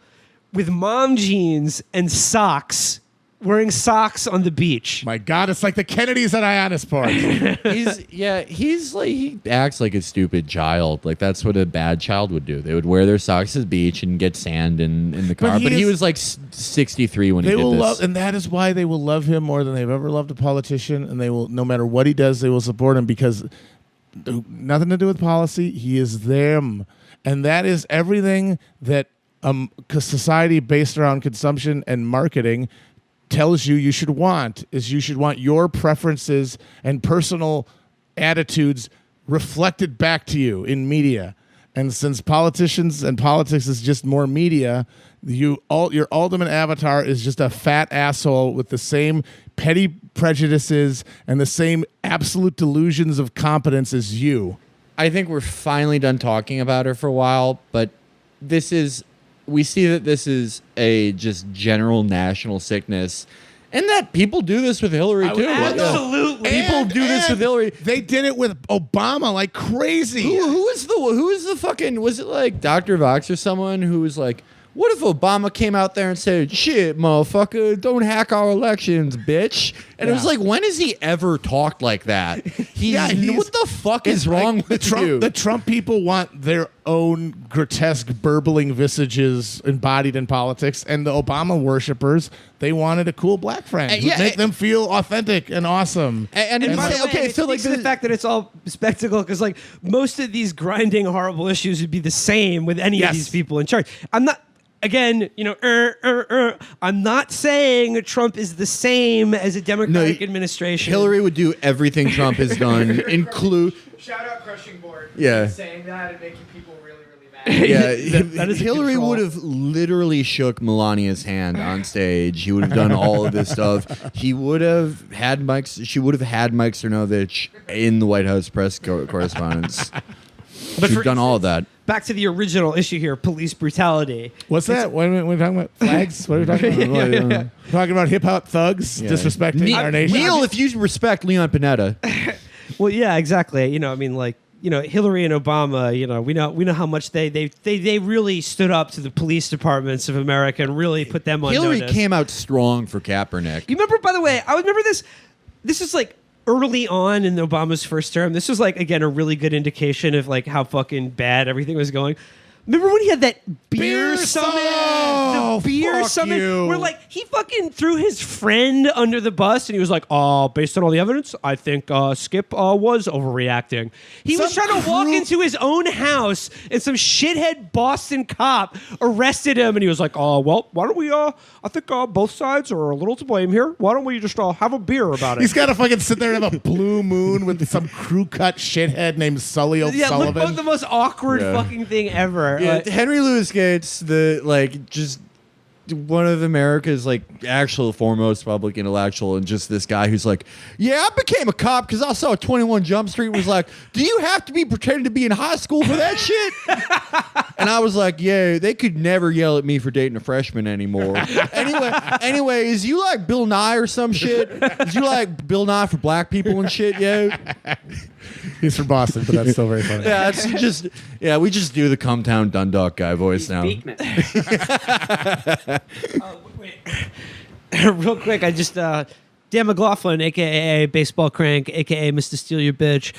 with mom jeans and socks, wearing socks on the beach. My God, it's like the Kennedys at Ionissport. He acts like a stupid child. Like that's what a bad child would do. They would wear their socks at the beach and get sand in the car. But he was like 63 when he They did will this. love, and that is why they will love him more than they've ever loved a politician. And they will, no matter what he does, they will support him because nothing to do with policy. He is them, and that is everything that society based around consumption and marketing tells you should want. You should want your preferences and personal attitudes reflected back to you in media. And since politicians and politics is just more media, your ultimate avatar is just a fat asshole with the same petty prejudices and the same absolute delusions of competence as you. I think we're finally done talking about her for a while, but we see that this is a just general national sickness, and that people do this with Hillary too. Absolutely. People do this with Hillary. They did it with Obama like crazy. Who is the fucking, was it like Dr. Vox or someone who was like, what if Obama came out there and said, shit, motherfucker, don't hack our elections, bitch? And it was like, when has he ever talked like that? What the fuck is wrong with you? The Trump people want their own grotesque, burbling visages embodied in politics, and the Obama worshippers, they wanted a cool black friend who'd make them feel authentic and awesome. And by the way, okay, it so speaks like to the fact that it's all spectacle, because like most of these grinding horrible issues would be the same with any of these people in charge. I'm not. Again, I'm not saying Trump is the same as a Democratic administration. Hillary would do everything Trump has done, include. Shout out Crushing Board. Yeah. Saying that and making people really, really mad. Yeah, that is a Hillary control. would have literally shook Melania's hand on stage. He would have done all of this stuff. He would have had She would have had Mike Cernovich in the White House press correspondence. But She's for done all of that. Back to the original issue here, police brutality. What's that? What are we talking about? Flags? What are we talking about? Talking about hip hop thugs disrespecting our nation. Neil, if you respect Leon Panetta. Well, yeah, exactly. Hillary and Obama. We know how much they really stood up to the police departments of America and really put them on Hillary notice. came out strong for Kaepernick. You remember, by the way, I remember this. This is like early on in Obama's first term. This was like, again, a really good indication of like how fucking bad everything was going. Remember when he had that beer Beer summit? summit! The beer Fuck summit you. where like he fucking threw his friend under the bus and he was like, based on all the evidence, I think Skip was overreacting. He was Some trying to walk crew- into his own house and some shithead Boston cop arrested him and he was like, well, why don't we I think both sides are a little to blame here. Why don't we just have a beer about it? He's got to fucking sit there and have a blue moon with some crew cut shithead named Sully yeah, look O'Sullivan. like the most awkward Yeah. fucking thing ever. Yeah, Like, Henry Louis Gates, just one of America's like actual foremost public intellectual, and just this guy who's like, yeah, I became a cop because I saw 21 Jump Street and was like, do you have to be pretending to be in high school for that shit? And I was like, yeah, they could never yell at me for dating a freshman anymore. Anyways, you like Bill Nye or some shit? Did you like Bill Nye for black people and shit, yo? He's from Boston, but that's still very funny. Yeah, it's just we just do the Come Town Dundalk guy voice now. Beekman. Wait. Real quick, I just Dan McLaughlin, aka Baseball Crank, aka Mr. Steal Your Bitch,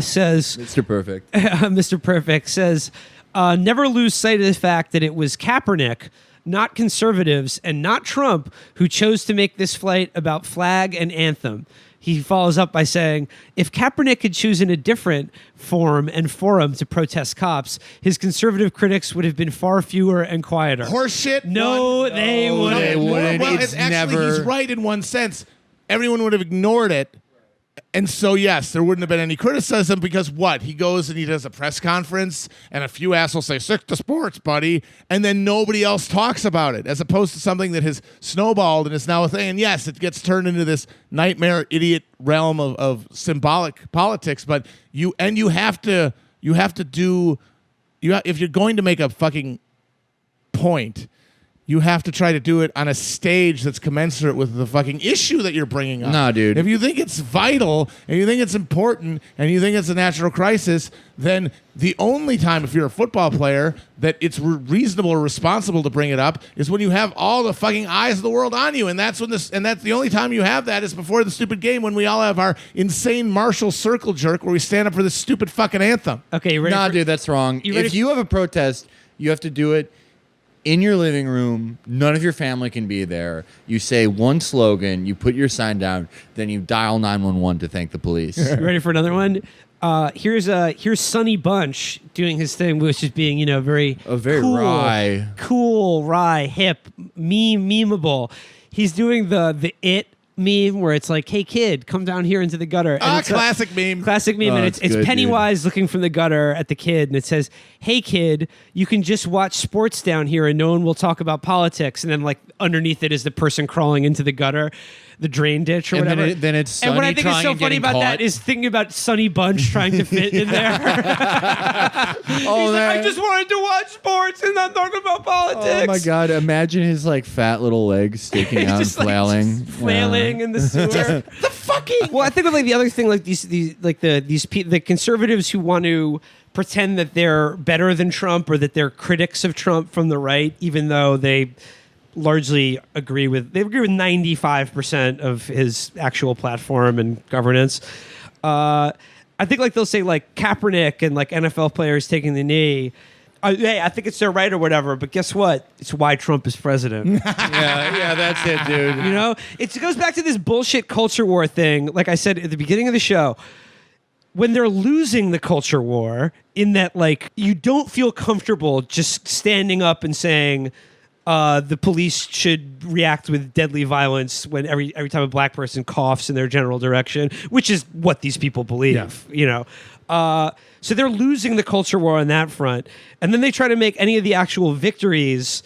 says Mr. Perfect. Mr. Perfect says, never lose sight of the fact that it was Kaepernick, not conservatives, and not Trump who chose to make this flight about flag and anthem. He follows up by saying, if Kaepernick had chosen a different form and forum to protest cops, his conservative critics would have been far fewer and quieter. Horseshit. No, they wouldn't. They wouldn't. Well, It's actually, never- he's right in one sense. Everyone would have ignored it. And so, yes, there wouldn't have been any criticism because what? He goes and he does a press conference and a few assholes say, sick to sports, buddy. And then nobody else talks about it as opposed to something that has snowballed and is now a thing. And yes, it gets turned into this nightmare idiot realm of symbolic politics. But if you're going to make a fucking point, you have to try to do it on a stage that's commensurate with the fucking issue that you're bringing up. Nah, dude. If you think it's vital and you think it's important and you think it's a natural crisis, then the only time, if you're a football player, that it's reasonable or responsible to bring it up is when you have all the fucking eyes of the world on you, and that's the only time you have that is before the stupid game when we all have our insane Marshall circle jerk where we stand up for this stupid fucking anthem. Okay, you ready? Nah, dude, that's wrong. You ready If you have a protest, you have to do it in your living room. None of your family can be there. You say one slogan, you put your sign down, then you dial 911 to thank the police. You ready for another one? Here's Sonny Bunch doing his thing, which is being, very cool, wry. hip, memeable. He's doing the it meme where it's like, hey kid, come down here into the gutter. And it's Classic meme. Classic meme, Oh, and it's it's good, Pennywise looking from the gutter at the kid, and it says, hey kid, you can just watch sports down here and no one will talk about politics. And then like underneath it is the person crawling into the gutter, the drain ditch or And whatever. then it's and what I Sonny think is so trying and funny getting about that caught. is thinking about Sonny Bunch trying to fit in there. He's like, I just wanted to watch sports and not talk about politics. Oh my god! Imagine his like fat little legs sticking out and Just, like, flailing, just flailing in the sewer. The fucking Well, I think with like the other thing, like the conservatives who want to pretend that they're better than Trump or that they're critics of Trump from the right, even though they largely agree with 95% of his actual platform and governance. I think like they'll say like Kaepernick and like NFL players taking the knee. Hey, I think it's their right or whatever, but guess what? It's why Trump is president. yeah, that's it, dude. It goes back to this bullshit culture war thing. Like I said at the beginning of the show, when they're losing the culture war, in that like you don't feel comfortable just standing up and saying the police should react with deadly violence when every time a black person coughs in their general direction, which is what these people believe. So they're losing the culture war on that front, and then they try to make any of the actual victories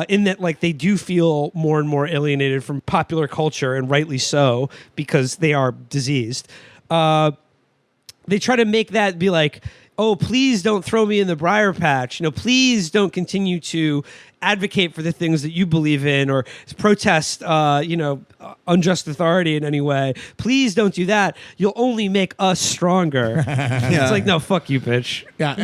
in that like they do feel more and more alienated from popular culture, and rightly so because they are diseased. They try to make that be like, oh, please don't throw me in the briar patch. Please don't continue to advocate for the things that you believe in or protest, unjust authority in any way, please don't do that. You'll only make us stronger. It's like, no, fuck you, bitch. Yeah,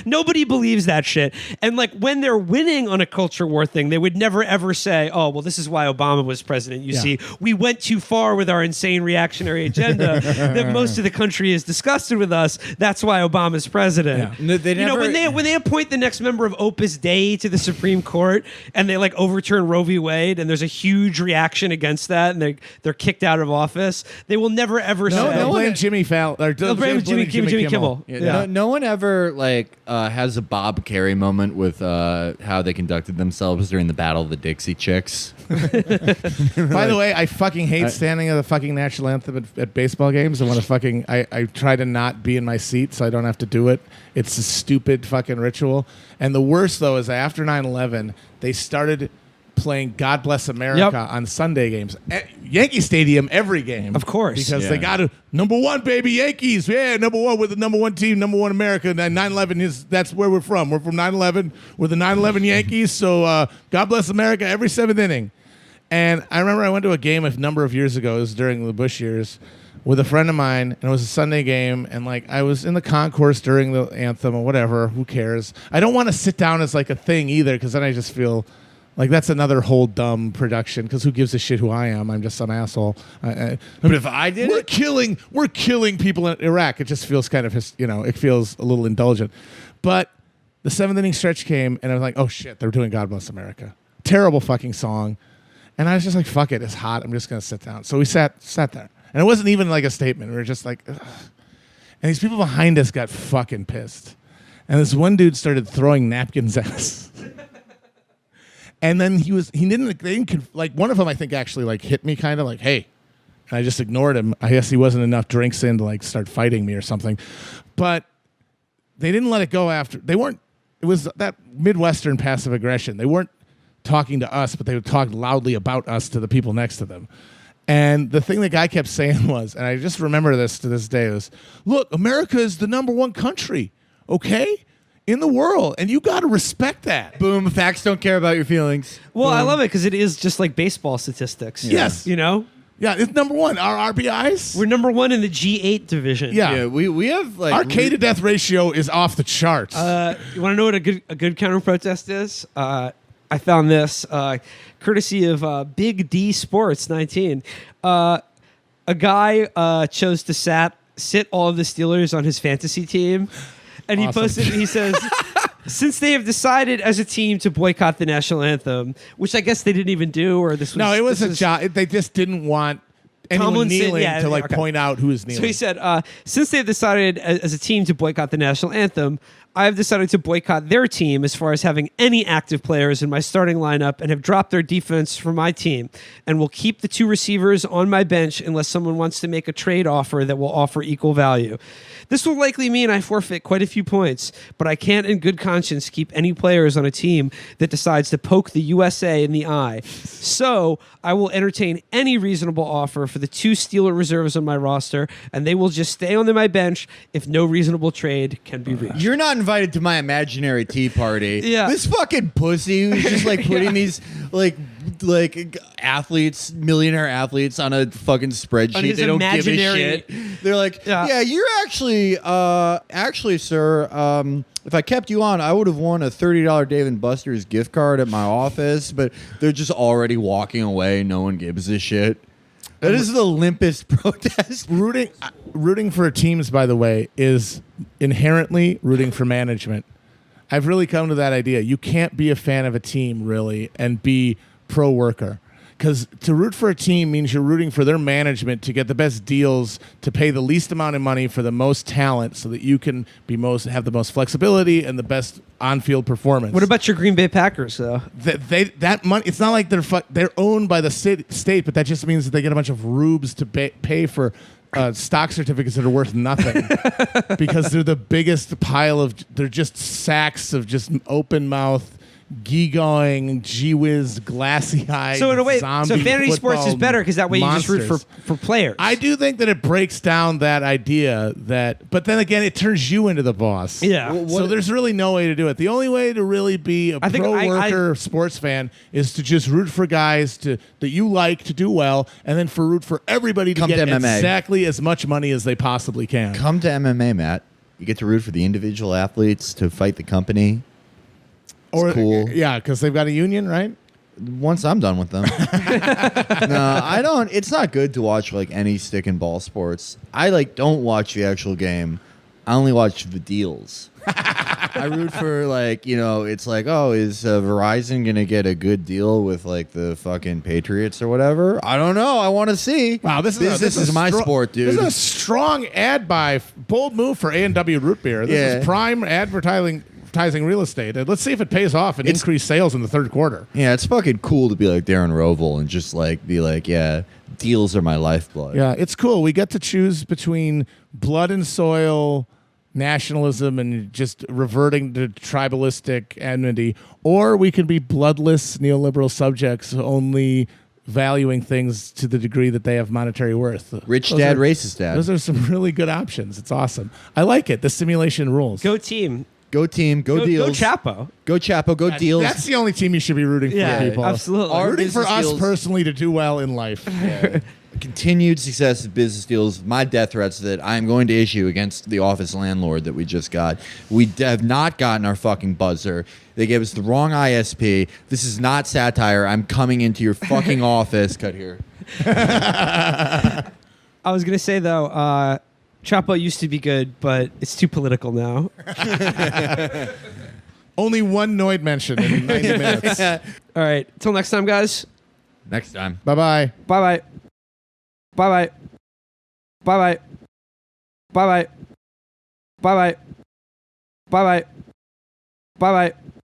Nobody believes that shit. And like when they're winning on a culture war thing, they would never ever say, oh, well, this is why Obama was president. You see, we went too far with our insane reactionary agenda that most of the country is disgusted with us. That's why Obama's president. Yeah. No, they never, when they appoint the next member of Opus Dei to the Supreme Court and they like overturn Roe v. Wade and there's a huge reaction against that and they're kicked out of office, they will never ever say. They'll blame Jimmy Fallon. They'll blame Jimmy Kimmel. Yeah. No one ever has a Bob Kerry moment with how they conducted themselves during the Battle of the Dixie Chicks. By the way, I fucking hate standing at the fucking national anthem at baseball games. I try to not be in my seat so I don't have to do it. It's a stupid fucking ritual. And the worst though is after 9/11, they started playing God Bless America on Sunday games. At Yankee Stadium, every game. Of course. Because they got to, number one, baby, Yankees. Yeah, number one, we're the number one team, number one America. And 9/11 that's where we're from. We're from 9/11. We're the 9/11 Yankees. So God Bless America every seventh inning. And I remember I went to a game a number of years ago. It was during the Bush years with a friend of mine, and it was a Sunday game, and like I was in the concourse during the anthem or whatever. Who cares? I don't want to sit down as like a thing either, because then I just feel like that's another whole dumb production. Because who gives a shit who I am? I'm just some asshole. But if I did, we're killing people in Iraq. It just feels kind of it feels a little indulgent. But the seventh inning stretch came, and I was like, oh shit, they're doing God Bless America. Terrible fucking song. And I was just like, fuck it, it's hot. I'm just gonna sit down. So we sat there. And it wasn't even like a statement. We were just like, ugh. And these people behind us got fucking pissed. And this one dude started throwing napkins at us. And then they didn't, like one of them I think actually like hit me kind of like, hey. And I just ignored him. I guess he wasn't enough drinks in to like start fighting me or something. But they didn't let it go after. It was that Midwestern passive aggression. They weren't talking to us, but they would talk loudly about us to the people next to them. And the thing the guy kept saying was, and I just remember this to this day, was, look, America is the number one country, okay, in the world, and you got to respect that. Boom, facts don't care about your feelings. Well, Boom. I love it because it is just like baseball statistics. Yes. You know? Yeah, it's number one. Our RBIs. We're number one in the G8 division. Yeah, we have like our K to death ratio is off the charts. You want to know what a good counter protest is? I found this courtesy of Big D Sports 19. A guy chose to sit all of the Steelers on his fantasy team, and he posted. He says, "Since they have decided as a team to boycott the national anthem, which I guess they didn't even do, or this was no, it was a job. They just didn't want anyone Tomlinson, kneeling to point out who is kneeling." So he said, "Since they have decided as a team to boycott the national anthem, I have decided to boycott their team as far as having any active players in my starting lineup and have dropped their defense for my team and will keep the two receivers on my bench unless someone wants to make a trade offer that will offer equal value. This will likely mean I forfeit quite a few points, but I can't in good conscience keep any players on a team that decides to poke the USA in the eye. So I will entertain any reasonable offer for the two Steeler reserves on my roster, and they will just stay on my bench if no reasonable trade can be reached." You're not invited to my imaginary tea party. Yeah. This fucking pussy who's just like putting these like athletes, millionaire athletes on a fucking spreadsheet. They don't give a shit. They're like, yeah, you're actually, sir, if I kept you on, I would have won a $30 Dave & Buster's gift card at my office, but they're just already walking away. No one gives a shit. That is the limpest protest. Rooting for teams, by the way, is inherently rooting for management. I've really come to that idea. You can't be a fan of a team, really, and be pro-worker. Because to root for a team means you're rooting for their management to get the best deals, to pay the least amount of money for the most talent so that you can have the most flexibility and the best on-field performance. What about your Green Bay Packers, though? That money, it's not like they're owned by the state, but that just means that they get a bunch of rubes to pay for stock certificates that are worth nothing because they're the biggest they're just sacks of just open mouth gee-going, gee-whiz, glassy-eyed So in a way, zombie fantasy sports is football better because that way you just root monsters. for players. I do think that it breaks down that idea but then again, it turns you into the boss. Yeah. So there's really no way to do it. The only way to really be a pro-worker sports fan is to just root for guys that you like to do well, and then root for everybody to Come get to MMA. exactly as much money as they possibly can. Come to MMA, Matt. You get to root for the individual athletes to fight the company. It's cool. Yeah, because they've got a union, right? Once I'm done with them. No, I don't. It's not good to watch like any stick and ball sports. I don't watch the actual game. I only watch the deals. I root for it's like, oh, is Verizon going to get a good deal with like the fucking Patriots or whatever? I don't know. I want to see. Wow, this is my sport, dude. This is a strong ad buy, bold move for A&W Root Beer. This is prime advertising real estate. Let's see if it pays off and increase sales in the third quarter. Yeah, it's fucking cool to be like Darren Rovell and just be like, yeah, deals are my lifeblood. Yeah, it's cool. We get to choose between blood and soil nationalism and just reverting to tribalistic enmity, or we can be bloodless neoliberal subjects only valuing things to the degree that they have monetary worth. Rich dad, racist dad. Those are some really good options. It's awesome. I like it. The simulation rules. Go team. Go team. Go deals. Go Chapo. Go Chapo. Go deals. That's the only team you should be rooting for, people. Absolutely. Rooting for business us deals. personally to do well in life. Yeah. Continued success of business deals. My death threats that I'm going to issue against the office landlord that we just got. We have not gotten our fucking buzzer. They gave us the wrong ISP. This is not satire. I'm coming into your fucking office. Cut here. I was going to say, though, Chapo used to be good, but it's too political now. Only one Noid mention in 90 minutes. All right. Till next time, guys. Next time. Bye-bye. Bye-bye. Bye-bye. Bye-bye. Bye-bye. Bye-bye. Bye-bye. Bye-bye.